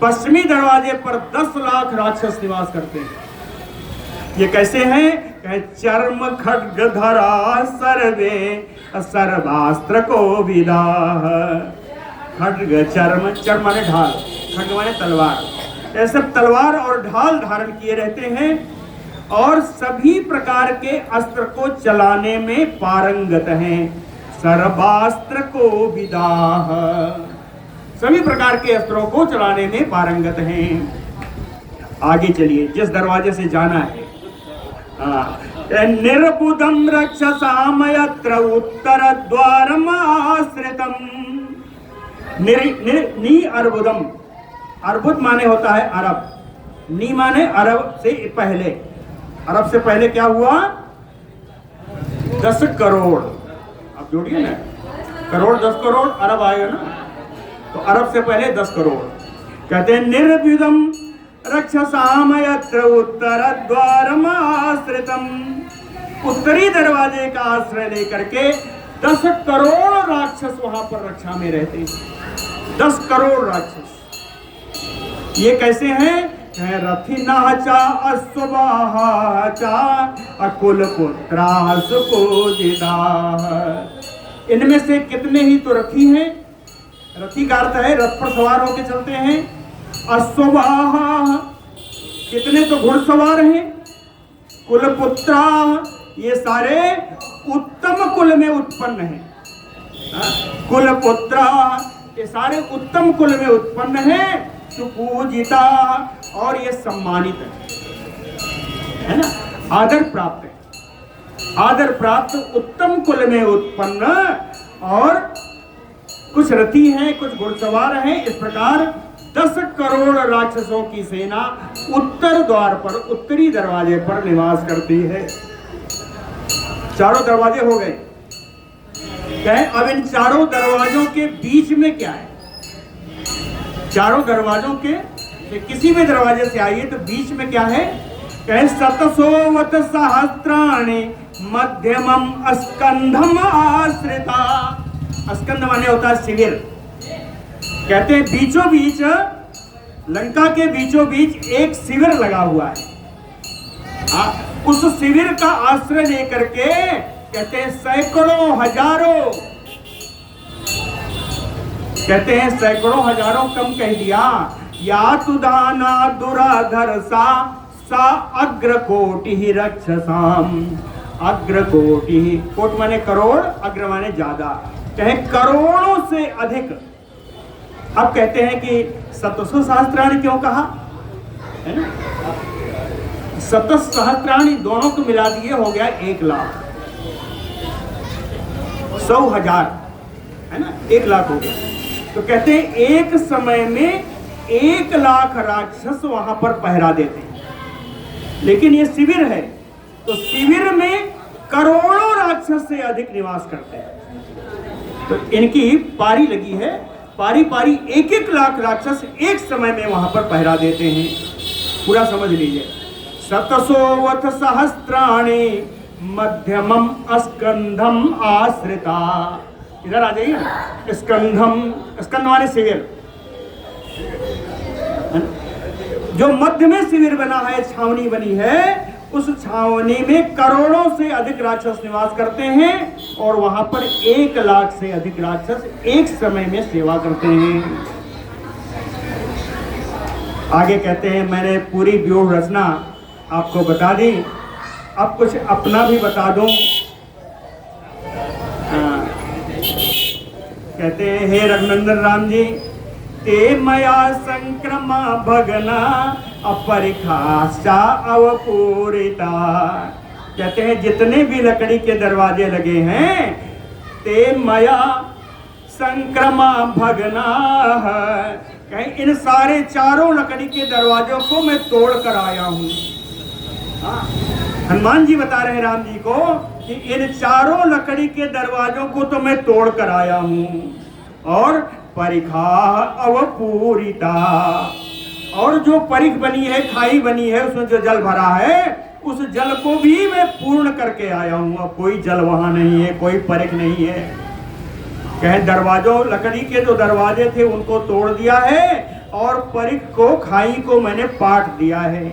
पश्चिमी दरवाजे पर 10,00,000 राक्षस निवास करते हैं। ये कैसे हैं? चर्म खड्गधरा सर्वे सर्वास्त्र को विदा, खड्ग चर्म, चर्म माने ढाल, खड्ग माने तलवार, ऐसे तलवार और ढाल धारण किए रहते हैं और सभी प्रकार के अस्त्र को चलाने में पारंगत हैं। सर्वास्त्र को विदाह, सभी प्रकार के अस्त्रों को चलाने में पारंगत हैं। आगे चलिए, जिस दरवाजे से जाना है। निर्बुधम रक्षसाम यत्र उत्तर द्वारम आश्रितम। नी अर्बुदम, अर्बुद माने होता है अरब, नी माने अरब से पहले। अरब से पहले क्या हुआ? 10 करोड़। अब जोड़िए ना, करोड़ 10 करोड़, अरब आएगा ना, तो अरब से पहले 10 करोड़। कहते हैं निर्बुधम रक्षसाम यत्र उत्तर द्वारम आश्रितम। उत्तरी दरवाजे का आश्रय लेकर के 10 करोड़ राक्षस वहां पर रक्षा में रहते हैं। 10 करोड़ राक्षस। ये कैसे हैं? रथी नाचा अश्ववाचा अकुल पुत्रास को जिदा। इनमें से कितने ही तो रथी हैं। रथी का अर्थ है रथ पर सवार होकर चलते हैं। अश्ववाहा, कितने तो घुड़सवार हैं। कुलपुत्रा, ये सारे उत्तम कुल में उत्पन्न हैं। कुलपुत्रा, ये सारे उत्तम कुल में उत्पन्न हैं। सुपूजिता, और ये सम्मानित है ना, आदर प्राप्त है। आदर प्राप्त उत्तम कुल में उत्पन्न, और कुछ रथी हैं, कुछ घुड़सवार हैं। इस प्रकार 10 करोड़ राक्षसों की सेना उत्तर द्वार पर, उत्तरी दरवाजे पर निवास करती है। चारों दरवाजे हो गए। कहे अब इन चारों दरवाजों के बीच में क्या है? चारों दरवाजों के किसी भी दरवाजे से आइए तो बीच में क्या है? कहे शतसोवत सहस्त्राणि मध्यमम स्कंधम आश्रिता। स्कंध माने होता है शिविर। कहते हैं बीचों बीच, लंका के बीचों बीच एक शिविर लगा हुआ है। उस शिविर का आश्रय लेकर के कहते हैं सैकड़ों हजारों, कहते हैं सैकड़ों हजारों कम कह दिया। या तुदाना दुराधर सा अग्रकोटि ही रक्षसाम। अग्रकोटि, कोट माने करोड़, अग्र माने ज्यादा, कहे करोड़ों से अधिक। अब कहते हैं कि 700 सहस्त्राणी क्यों कहा है ना? 700 सहस्त्राणी दोनों को मिला दिए हो गया 1 लाख। 100,000 है ना, 1 लाख हो गया। तो कहते हैं एक समय में 1 लाख राक्षस वहां पर पहरा देते हैं। लेकिन ये शिविर है, तो शिविर में करोड़ों राक्षस से अधिक निवास करते हैं। तो इनकी पारी लगी है, पारी पारी 1-1 लाख राक्षस एक समय में वहां पर पहरा देते हैं। पूरा समझ लीजिए। शतसोवथ सहस्त्राणि मध्यमम स्कंधम आश्रिता। इधर आ जाइए। स्कंधम, स्कंध माने शिविर, जो मध्य में शिविर बना है, छावनी बनी है, उस छावनी में करोड़ों से अधिक राक्षस निवास करते हैं और वहां पर 1 लाख से अधिक राक्षस एक समय में सेवा करते हैं। आगे कहते हैं मैंने पूरी व्यूह रचना आपको बता दी, अब कुछ अपना भी बता दूं। कहते हैं हे रघुनंदन राम जी, ते मया संक्रमा भगना अपरिखासा अवपूरिता। कहते हैं जितने भी लकड़ी के दरवाजे लगे हैं, ते मया संक्रमा भगना, कहीं इन सारे चारों लकड़ी के दरवाजों को मैं तोड़ कर आया हूं। हनुमान जी बता रहे हैं राम जी को कि इन चारों लकड़ी के दरवाजों को तो मैं तोड़ कर आया हूं, और परिखा अवपूरिता, और जो परिख बनी है, खाई बनी है, उसमें जो जल भरा है, उस जल को भी मैं पूर्ण करके आया हूं। अब कोई जल वहां नहीं है, कोई परिख नहीं है। कहे दरवाजों, लकड़ी के जो दरवाजे थे उनको तोड़ दिया है, और परिख को, खाई को मैंने पाट दिया है।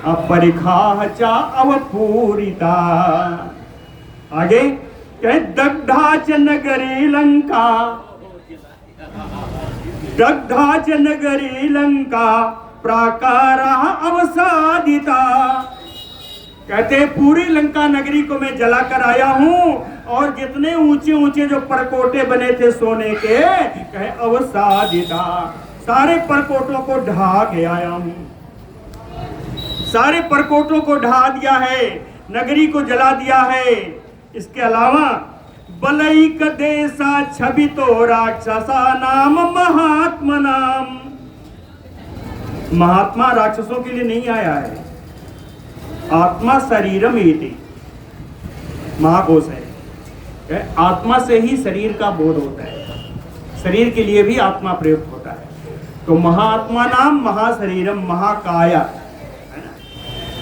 अपरिखा चा अवपूरिता। आगे कहे दग्धा च नगरी लंका, दग्धा च नगरी लंका प्राकारा अवसादिता। कहते पूरी लंका नगरी को मैं जला कर आया हूं और जितने ऊंचे ऊंचे जो परकोटे बने थे सोने के, कहे अवसादिता, सारे परकोटों को ढहा के आया हूं, सारे परकोटों को ढहा दिया है, नगरी को जला दिया है। इसके अलावा बलैक देशा छबितो राक्षसा नाम महात्मा नाम। महात्मा राक्षसों के लिए नहीं आया है, आत्मा शरीरम इति महाकोश है, आत्मा से ही शरीर का बोध होता है, शरीर के लिए भी आत्मा प्रयुक्त होता है। तो महात्मा नाम महाशरीरम महाकाया,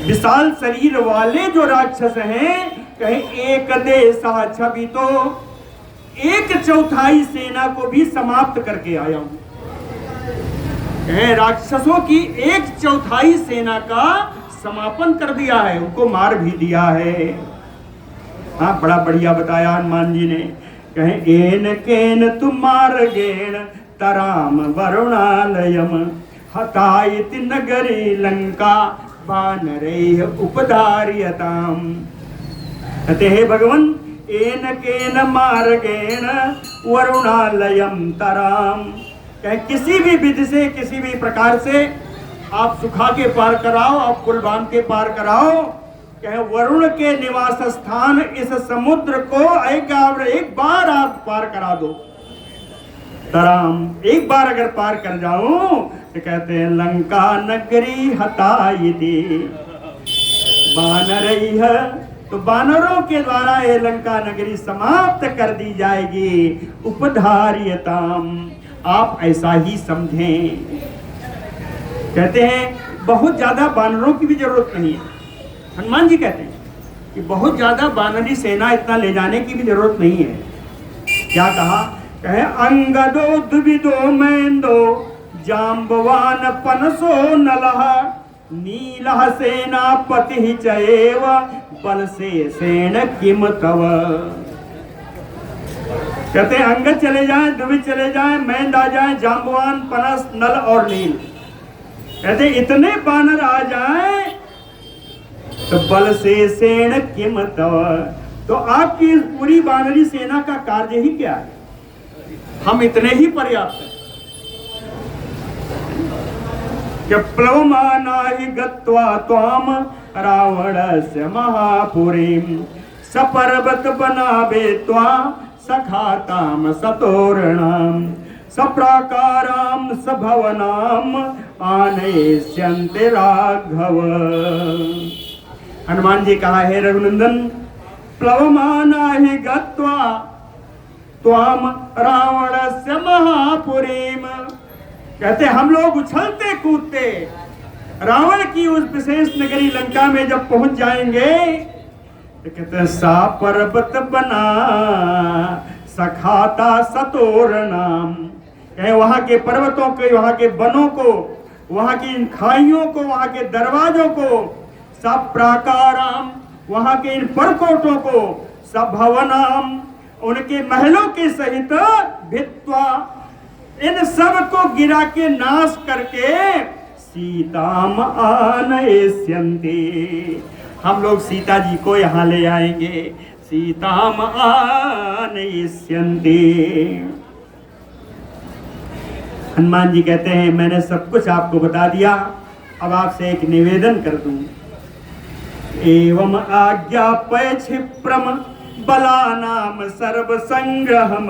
विशाल शरीर वाले जो राक्षस हैं, कहे एक देशा छबितो, एक चौथाई सेना को भी समाप्त करके आया हूं। राक्षसों की एक चौथाई सेना का समापन कर दिया है, उनको मार भी दिया है। हाँ, बड़ा बढ़िया बताया हनुमान जी ने। कहे एन केन तुम मार गेण तराम वरुणालयम हतायति नगरी लंका वानरैः उपधार्यताम। कहते हे भगवान, एन केन मार्गेण वरुणालयम तराम, कहे किसी भी विधि से, किसी भी प्रकार से आप सुखा के पार कराओ, आप पुल बांध के पार कराओ। कहे वरुण के निवास स्थान इस समुद्र को एक बार आप पार करा दो। तराम, एक बार अगर पार कर जाऊं तो कहते हैं लंका नगरी हतायति बानरैः, तो बानरों के द्वारा ये लंका नगरी समाप्त कर दी जाएगी। उपधार्यताम, आप ऐसा ही समझें। कहते हैं बहुत ज्यादा बानरों की भी जरूरत नहीं है। हनुमान जी कहते हैं कि बहुत ज्यादा बानरी सेना इतना ले जाने की भी जरूरत नहीं है। क्या कहा? कहे अंगदो द्विविदो मैंदो जाम्बवान पनसो नलः नीलः सेनापति चैव बल से सेन किम तव। कहते हैं अंगद चले जाएं, द्विविद चले जाएं, मैंद आ जाएं, जाम्बवान, पनस, नल और नील, कहते इतने बानर आ जाएं तो बल से सेन किम तव, तो आपकी पूरी बानरी सेना का कार्य ही क्या है? हम इतने ही पर्याप्त हैं। प्लवमानाहि गत्वा त्वाम रावणस्य महापुरीं सपर्वत बनावे त्वा सखाताम सतोरणाम सप्राकाराम सभवनाम आनयस्यन्ते राघव। हनुमान जी कहा है रघुनंदन, प्लवमानाहि गत्वा त्वाम रावणस्य महापुरीम, कहते हम लोग उछलते कूदते रावण की उस विशेष नगरी लंका में जब पहुंच जाएंगे तो कहते सा पर्वत बना सखाता सतोरणाम, कहे वहां के पर्वतों को, वहां के वनों को, वहां की इन खाइयों को, वहां के दरवाजों को, सब प्राकाराम, वहां के इन परकोटों को, सब भवनाम, उनके महलों के सहित भित्वा, इन सब को गिरा के नाश करके सीताम आनयस्यन्ते, हम लोग सीता जी को यहाँ ले आएंगे। सीताम आनयस्यन्ते। हनुमान जी कहते हैं मैंने सब कुछ आपको बता दिया, अब आपसे एक निवेदन कर दूं। एवं आज्ञापय क्षिप्रम बलानाम सर्व संग्रहम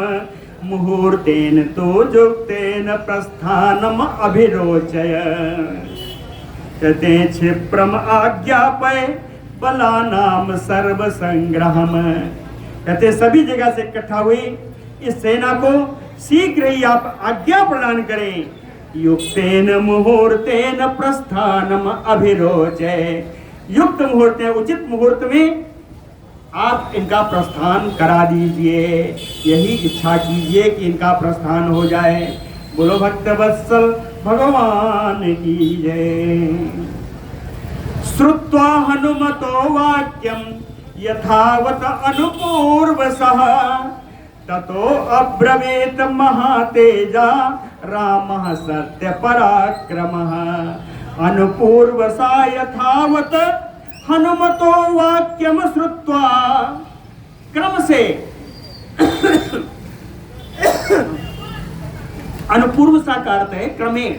मुहूर्तेन तो जुक्तेन प्रस्थानम अभिरोचय। कहते क्षिप्रम आज्ञापय बलानाम सर्व संग्रहम, कहते सभी जगह से इकट्ठा हुई इस सेना को शीघ्र ही आप आज्ञा प्रदान करें। युक्तेन मुहूर्तेन प्रस्थानम अभिरोचय, युक्त मुहूर्त, उचित मुहूर्त में आप इनका प्रस्थान करा दीजिए, यही इच्छा कीजिए कि इनका प्रस्थान हो जाए। बोलो भक्तवत्सल भगवान की जय। श्रुत्वा हनुमतो वाक्यम यथावत अनुपूर्वसः ततो अब्रवीत महातेजा रामः सत्य पराक्रमः अनुपूर्वसा यथावत हनुमतो वाक्यम श्रुत्वा। क्रम से अनुपूर्व सा का अर्थ है क्रमेण,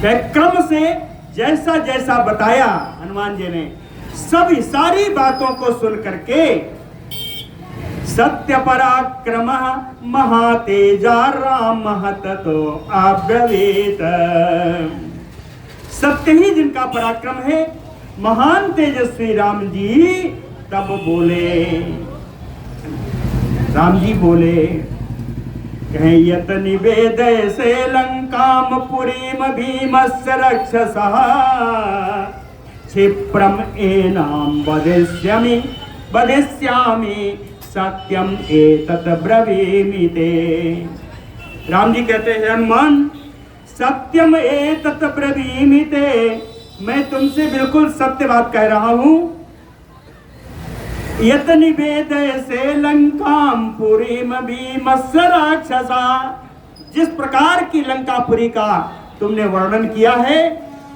क्रम से जैसा जैसा बताया हनुमान जी ने सभी सारी बातों को सुन करके सत्य पराक्रम महातेजा राम ततो अब्रवीत। सत्य ही जिनका पराक्रम है, महान तेजस्वी राम जी तब बोले। राम जी बोले, कहें यत निवेदय से लंकाम पुरीम भीमस्य रक्षसः क्षिप्रम एनाम वदिष्यामि सत्यम एतत् ब्रवीमि ते। राम जी कहते हैं हनुमान, सत्यम एतत् ब्रवीमि ते, मैं तुमसे बिल्कुल सत्य बात कह रहा हूं। यत निवेदय से लंकाम पुरीम भीमस्य राक्षसा, जिस प्रकार की लंकापुरी का तुमने वर्णन किया है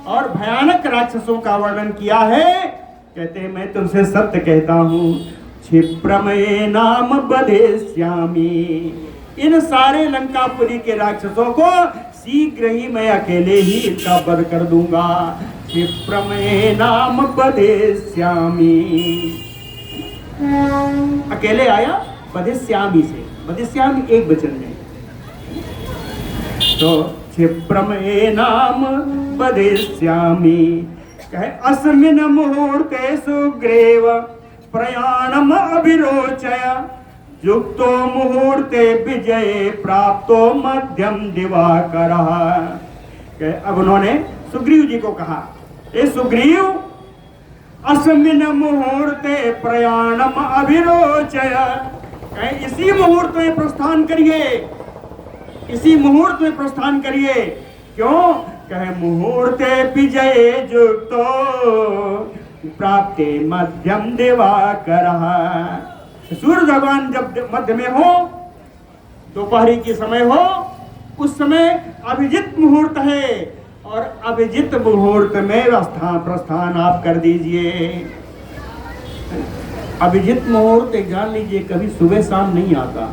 और भयानक राक्षसों का वर्णन किया है, कहते हैं मैं तुमसे सत्य कहता हूं। क्षिप्रमये नाम वधिष्यामि, इन सारे लंकापुरी के राक्षसों को शीघ्र ही मैं अकेले ही इनका वध कर दूंगा। क्षिप्रमये नाम वधिष्यामि, अकेले आया वधिष्यामि से, वधिष्यामि एक वचन में, तो क्षिप्रमये नाम वधिष्यामि। कहे अस्मिन् मुहूर्ते सुग्रीव प्रयाणम अभिरोचय युक्तो मुहूर्ते विजय प्राप्तो मध्यम दिवाकरः। अब उन्होंने सुग्रीव जी को कहा, ए सुग्रीव, अस्मिन् मुहूर्ते प्रयाणम अभिरोचय, इसी मुहूर्त में प्रस्थान करिए, इसी मुहूर्त में प्रस्थान करिए। क्यों? कहे मुहूर्ते विजय युक्तो प्राप्ते मध्यम दिवाकरः। सूर्य भगवान जब मध्य में हो, दोपहरी के समय हो, उस समय अभिजित मुहूर्त है, और अभिजित मुहूर्त में प्रस्थान आप कर दीजिए। अभिजित मुहूर्त जान लीजिए कभी सुबह शाम नहीं आता,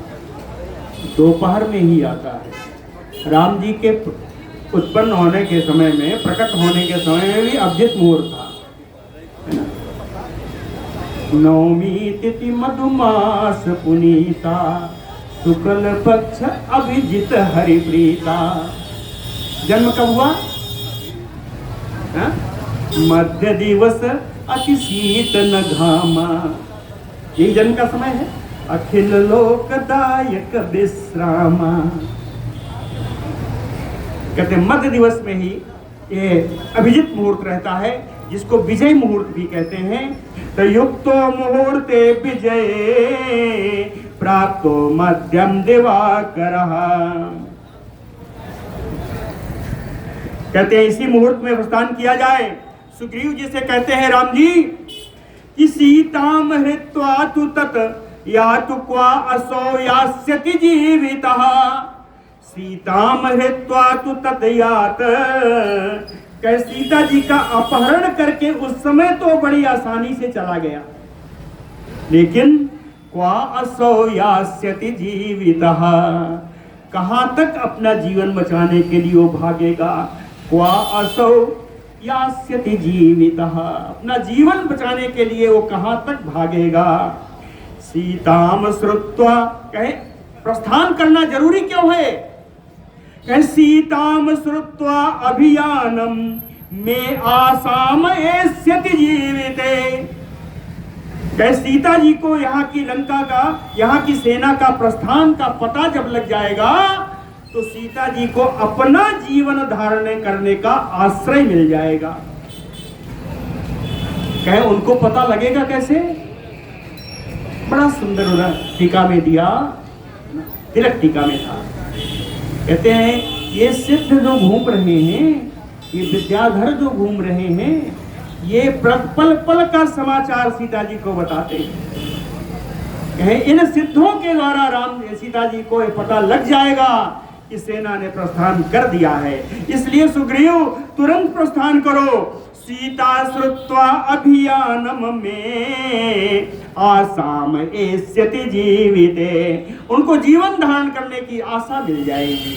दोपहर में ही आता है। राम जी के उत्पन्न होने के समय में, प्रकट होने के समय में भी अभिजित मुहूर्त था, है ना। नवमी तिथि मधुमास पुनीता शुक्ल पक्ष अभिजित हरिप्रीता। जन्म कब हुआ? मध्य दिवस अति शीत न घामा, यही जन्म का समय है। अखिल लोकदायक विश्रामा, कहते मध्य दिवस में ही ये अभिजित मुहूर्त रहता है, जिसको विजय मुहूर्त भी कहते हैं। तो युक्तो मुहूर्ते विजय प्राप्तो मध्यम दिवाकरः, कहते हैं इसी मुहूर्त में प्रस्थान किया जाए। सुग्रीव जी से कहते हैं राम जी कि सीताम हृत्वा तु तत् यातु क्वा असौ यास्यति जीवितः। सीताम हृत्वा तु तत् यात, कह सीता जी का अपहरण करके उस समय तो बड़ी आसानी से चला गया, लेकिन क्वा असौ यास्यति जीवितः, कहां तक अपना जीवन बचाने के लिए वो भागेगा। क्वा असौ यास्यति जीवितः, अपना जीवन बचाने के लिए वो कहां तक भागेगा। सीताम श्रुत्वा, कहे प्रस्थान करना जरूरी क्यों है? कहे सीताम श्रुत्वा अभियानम में आसाम एष्यति जीविते। कहे सीता जी को यहाँ की लंका का, यहाँ की सेना का प्रस्थान का पता जब लग जाएगा तो सीता जी को अपना जीवन धारण करने का आश्रय मिल जाएगा। कहे उनको पता लगेगा कैसे? बड़ा सुंदर उधर टीका में दिया, तिलक टीका में था। कहते हैं ये सिद्ध जो घूम रहे हैं, ये विद्याधर जो घूम रहे हैं, ये पल पल का समाचार सीता जी को बताते हैं। इन सिद्धों के द्वारा राम सीता जी को पता लग जाएगा कि सेना ने प्रस्थान कर दिया है। इसलिए सुग्रीव तुरंत प्रस्थान करो। सीता श्रुत्वा अभियानम में आसाम एष्यति जीविते, उनको जीवन धारण करने की आशा मिल जाएगी।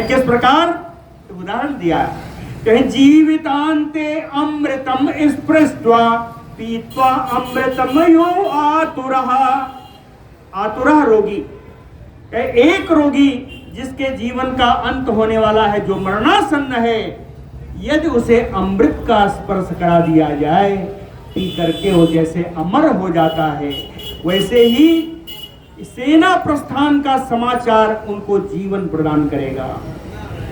किस प्रकार उदाहरण दिया, कहीं जीवितांते अमृतम स्पृष्ट्वा पीत्वा अमृतमयो आतुरः। आतुरः रोगी, एक रोगी जिसके जीवन का अंत होने वाला है, जो मरणासन्न है, यदि उसे अमृत का स्पर्श करा दिया जाए पी करके वो जैसे अमर हो जाता है, वैसे ही सेना प्रस्थान का समाचार उनको जीवन प्रदान करेगा।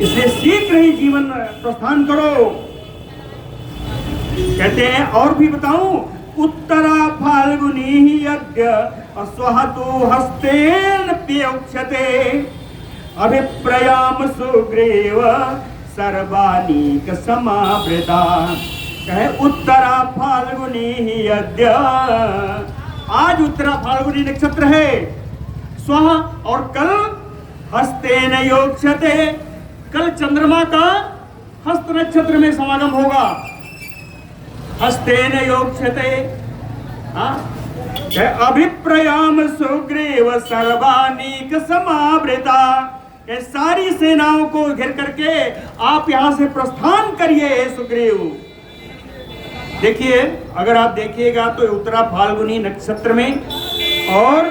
इसलिए शीघ्र ही जीवन प्रस्थान करो। कहते हैं और भी बताऊं, उत्तरा फाल्गुनी यज्ञ अस्वहतु हस्तेन प्योक्षते अभिप्रयाम सुग्रीव सर्वानीक समावृता। कहे उत्तरा फाल्गुनी यज्ञ, आज उत्तरा फाल्गुनी नक्षत्र है, स्व और कल हस्तेन योक्षते, कल चंद्रमा का हस्त नक्षत्र में समागम होगा। हस्तेन योक्षते, अभिप्रयाम सुग्रीव सर्वानीक समावृता, सारी सेनाओं को घेर करके आप यहां से प्रस्थान करिए सुग्रीव। देखिए, अगर आप देखिएगा तो उत्तरा फाल्गुनी नक्षत्र में और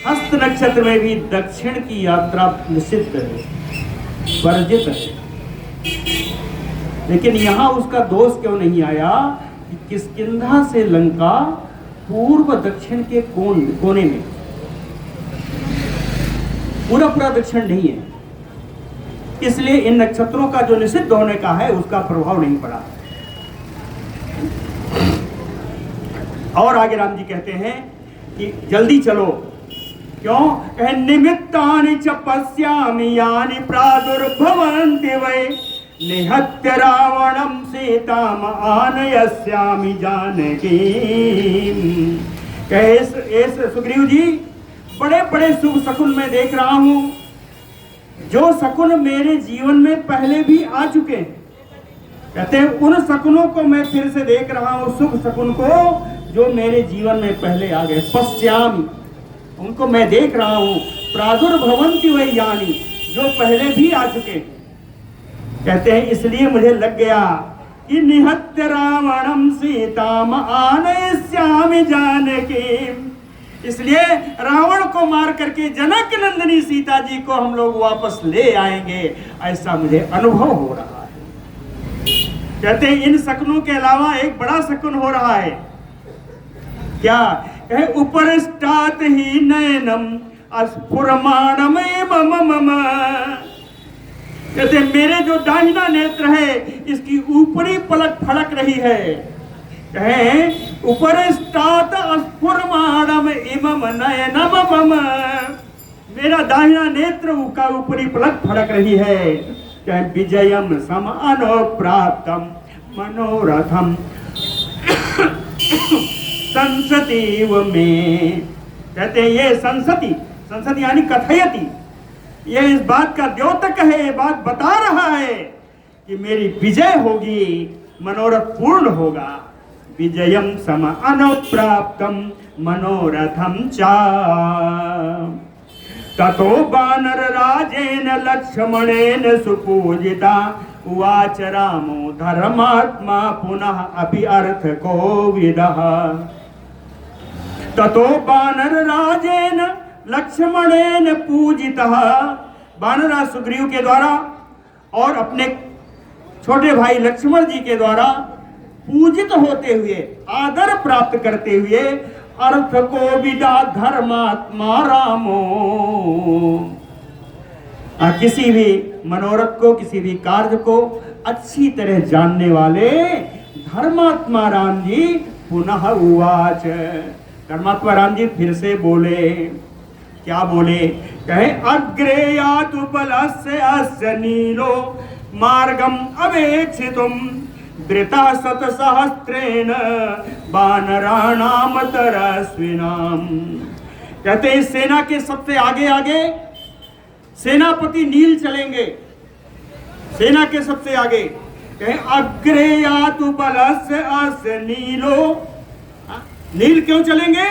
हस्त नक्षत्र में भी दक्षिण की यात्रा निषिद्ध है, वर्जित है। लेकिन यहां उसका दोष क्यों नहीं आया कि किष्किंधा से लंका पूर्व दक्षिण के कोने में, पूरा दक्षिण नहीं है, इसलिए इन नक्षत्रों का जो निषिद्ध होने का है उसका प्रभाव नहीं पड़ा। और आगे राम जी कहते हैं कि जल्दी चलो, क्यों? कहे निमित्तानि च पश्यामि यानि प्रादुर्भवन्ति वै निहत्य रावणं सीताम आनयस्यामि जानकी। कहे सुग्रीव जी, बड़े बड़े शुभ शकुन मैं देख रहा हूं, जो शकुन मेरे जीवन में पहले भी आ चुके हैं। कहते हैं उन शकुनों को मैं फिर से देख रहा हूं, शुभ शकुन को जो मेरे जीवन में पहले आ गए। पश्यामि, उनको मैं देख रहा हूं। प्रादुर्भवन्ति वै यानि, जो पहले भी आ चुके हैं। कहते हैं इसलिए मुझे लग गया कि निहत्य रावणं सीताम आनयस्यामि जानकी, इसलिए रावण को मार करके जनक नंदिनी सीता जी को हम लोग वापस ले आएंगे, ऐसा मुझे अनुभव हो रहा है। कहते हैं इन शकुनों के अलावा एक बड़ा शकुन हो रहा है। क्या? कहे उपरिष्टात् ही नयनम अस्फुरमाणम मम। कहते मेरे जो दाहिना नेत्र है इसकी ऊपरी पलक फड़क रही है। कहे उपरिष्टात् अस्फुरमाणम इमम नयनम मम, मेरा दाहिना नेत्र का ऊपरी पलक फड़क रही है। कहे विजयम सम अनुप्राप्तम मनोरथम संसतीव में। कहते हैं ये संसति यानी कथयति, ये इस बात का द्योतक है, ये बात बता रहा है कि मेरी विजय होगी, मनोरथ पूर्ण होगा। विजयम सम अनुप्राप्तम मनोरथम चा। ततो वानर राजेन लक्ष्मणेन सुपूजिता उवाच रामो धर्मात्मा पुनः अपि अर्थ को विदः। ततो वानर राजेन लक्ष्मणेन पूजितः, वानर सुग्रीव के द्वारा और अपने छोटे भाई लक्ष्मण जी के द्वारा पूजित होते हुए, आदर प्राप्त करते हुए, अर्थ को विदा धर्मात्मा रामो। किसी भी मनोरथ को, किसी भी कार्य को अच्छी तरह जानने वाले धर्मात्मा राम जी पुनः उवाच। धर्मात्मा राम जी फिर से बोले। क्या बोले? कहे अग्रे यातु बलस्य अस्य नीलो मार्गम अवेक्षितुम वृता शतसहस्रेण वानराणाम तरस्विनाम। कहते हैं सेना के सबसे आगे आगे सेनापति नील चलेंगे, सेना के सबसे आगे। कहें अग्रे यातु बलस्य अस्य नीलो। नील क्यों चलेंगे?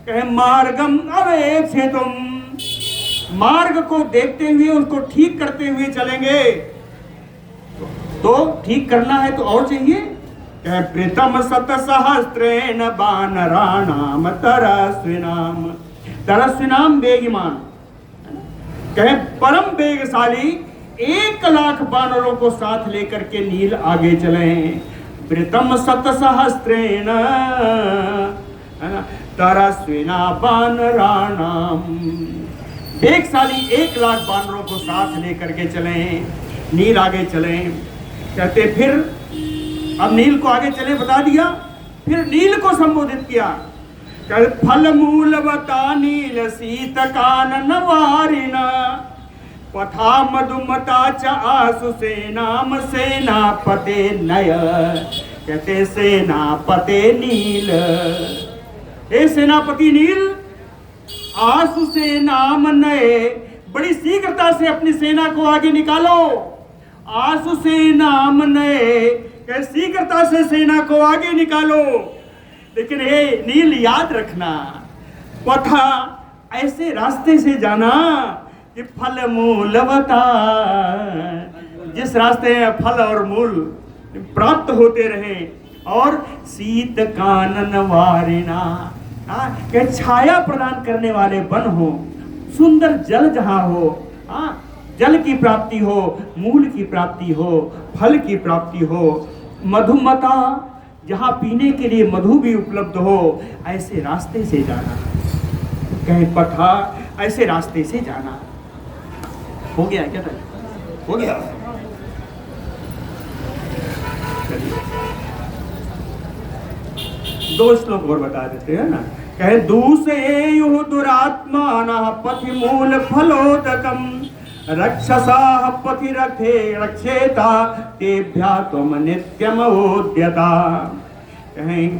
कहें मार्गम अवेक्षितुम, मार्ग को देखते हुए उसको ठीक करते हुए चलेंगे। तो ठीक करना है तो और चाहिए। कहें प्रीतम शतसहस्रेण वानराणाम तरस्विनाम। तरस्विनाम वेगमान, कहें परम वेगशाली 1,00,000 वानरों को साथ लेकर के नील आगे चले। प्रीतम शतसहस्रेण तरस्विना वानराणाम, वेगशाली 1,00,000 वानरों को साथ लेकर के चले, नील आगे चले। कहते फिर अब नील को आगे चले बता दिया, फिर नील को संबोधित किया। फल मूलवता नील शीत कानन वारिणा पथा मधुमता च आसु सेनाम सेनापते नय। कहते सेनापते नील, हे सेनापति नील, आसु सेनाम नये, बड़ी शीघ्रता से अपनी सेना को आगे निकालो। आसु सेनाम नये, शीघ्रता से सेना को आगे निकालो। लेकिन हे नील याद रखना, पथा ऐसे रास्ते से जाना कि फल मूलवता, जिस रास्ते में फल और मूल प्राप्त होते रहे, और शीत कानन वारिणा, कि छाया प्रदान करने वाले वन हो, सुंदर जल जहाँ हो, जल की प्राप्ति हो, मूल की प्राप्ति हो, फल की प्राप्ति हो, मधुमता जहाँ पीने के लिए मधु भी उपलब्ध हो, ऐसे रास्ते से जाना। कहे पथा ऐसे रास्ते से जाना। हो गया क्या था? हो गया। दो श्लोक और बता देते हैं ना। कहे दूसरे युह दुरात्माना पथि मूल फलोदकम रक्षसा पथि रखे रक्षेता तेभ्या त्वम नित्यम ओद्यता। कहें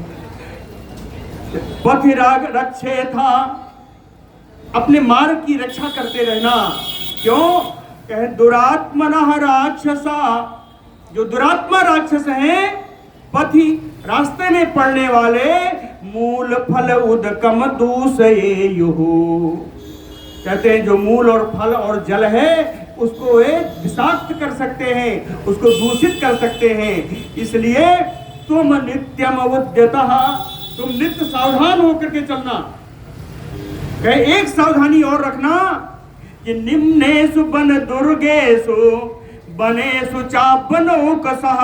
पथि रक्षेता, अपने मार्ग की रक्षा करते रहना। क्यों? कहे दुरात्मनः राक्षसा, जो दुरात्मा राक्षस हैं, पथि रास्ते में पड़ने वाले, मूल फल उदकम दूषयेयुः, कहते हैं जो मूल और फल और जल है उसको विषाक्त कर सकते हैं, उसको दूषित कर सकते हैं। इसलिए तुम नित्यम उद्यतः, तुम नित्य सावधान होकर के चलना। कहे एक सावधानी और रखना कि निम्नेषु वन दुर्गेषु वनेषु चावनौकसः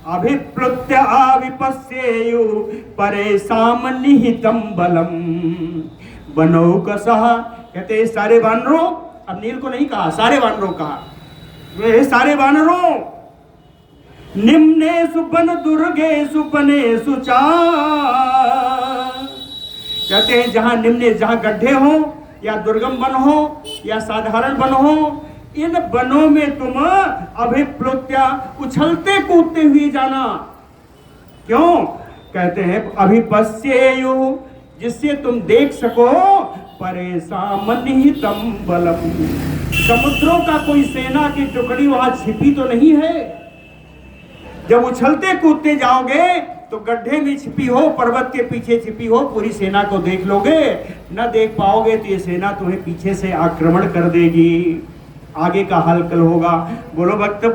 अभिप्लुत्य आविपश्येयु परेशाम निहितम बलम। वनौकसः कहते सारे वानरों, अब नील को नहीं कहा, सारे वानरों कहा। वे सारे वानरों, निम्नेषु वन दुर्गेषु वनेषु चा, कहते हैं जहां निम्न, जहां गड्ढे हो या दुर्गम वन हो या साधारण वन हो, इन वनों में तुम अभिप्लुत्या उछलते कूदते हुए जाना। क्यों? कहते हैं अभिपश्येयु, जिससे तुम देख सको, परेशान निहितम बलम, समुद्रों का कोई सेना की टुकड़ी वहां छिपी तो नहीं है। जब उछलते कूदते जाओगे तो गड्ढे में छिपी हो, पर्वत के पीछे छिपी हो, पूरी सेना को देख लोगे, न देख पाओगे तो ये सेना तुम्हें पीछे से आक्रमण कर देगी। आगे का हल कल होगा। बोलो भक्त।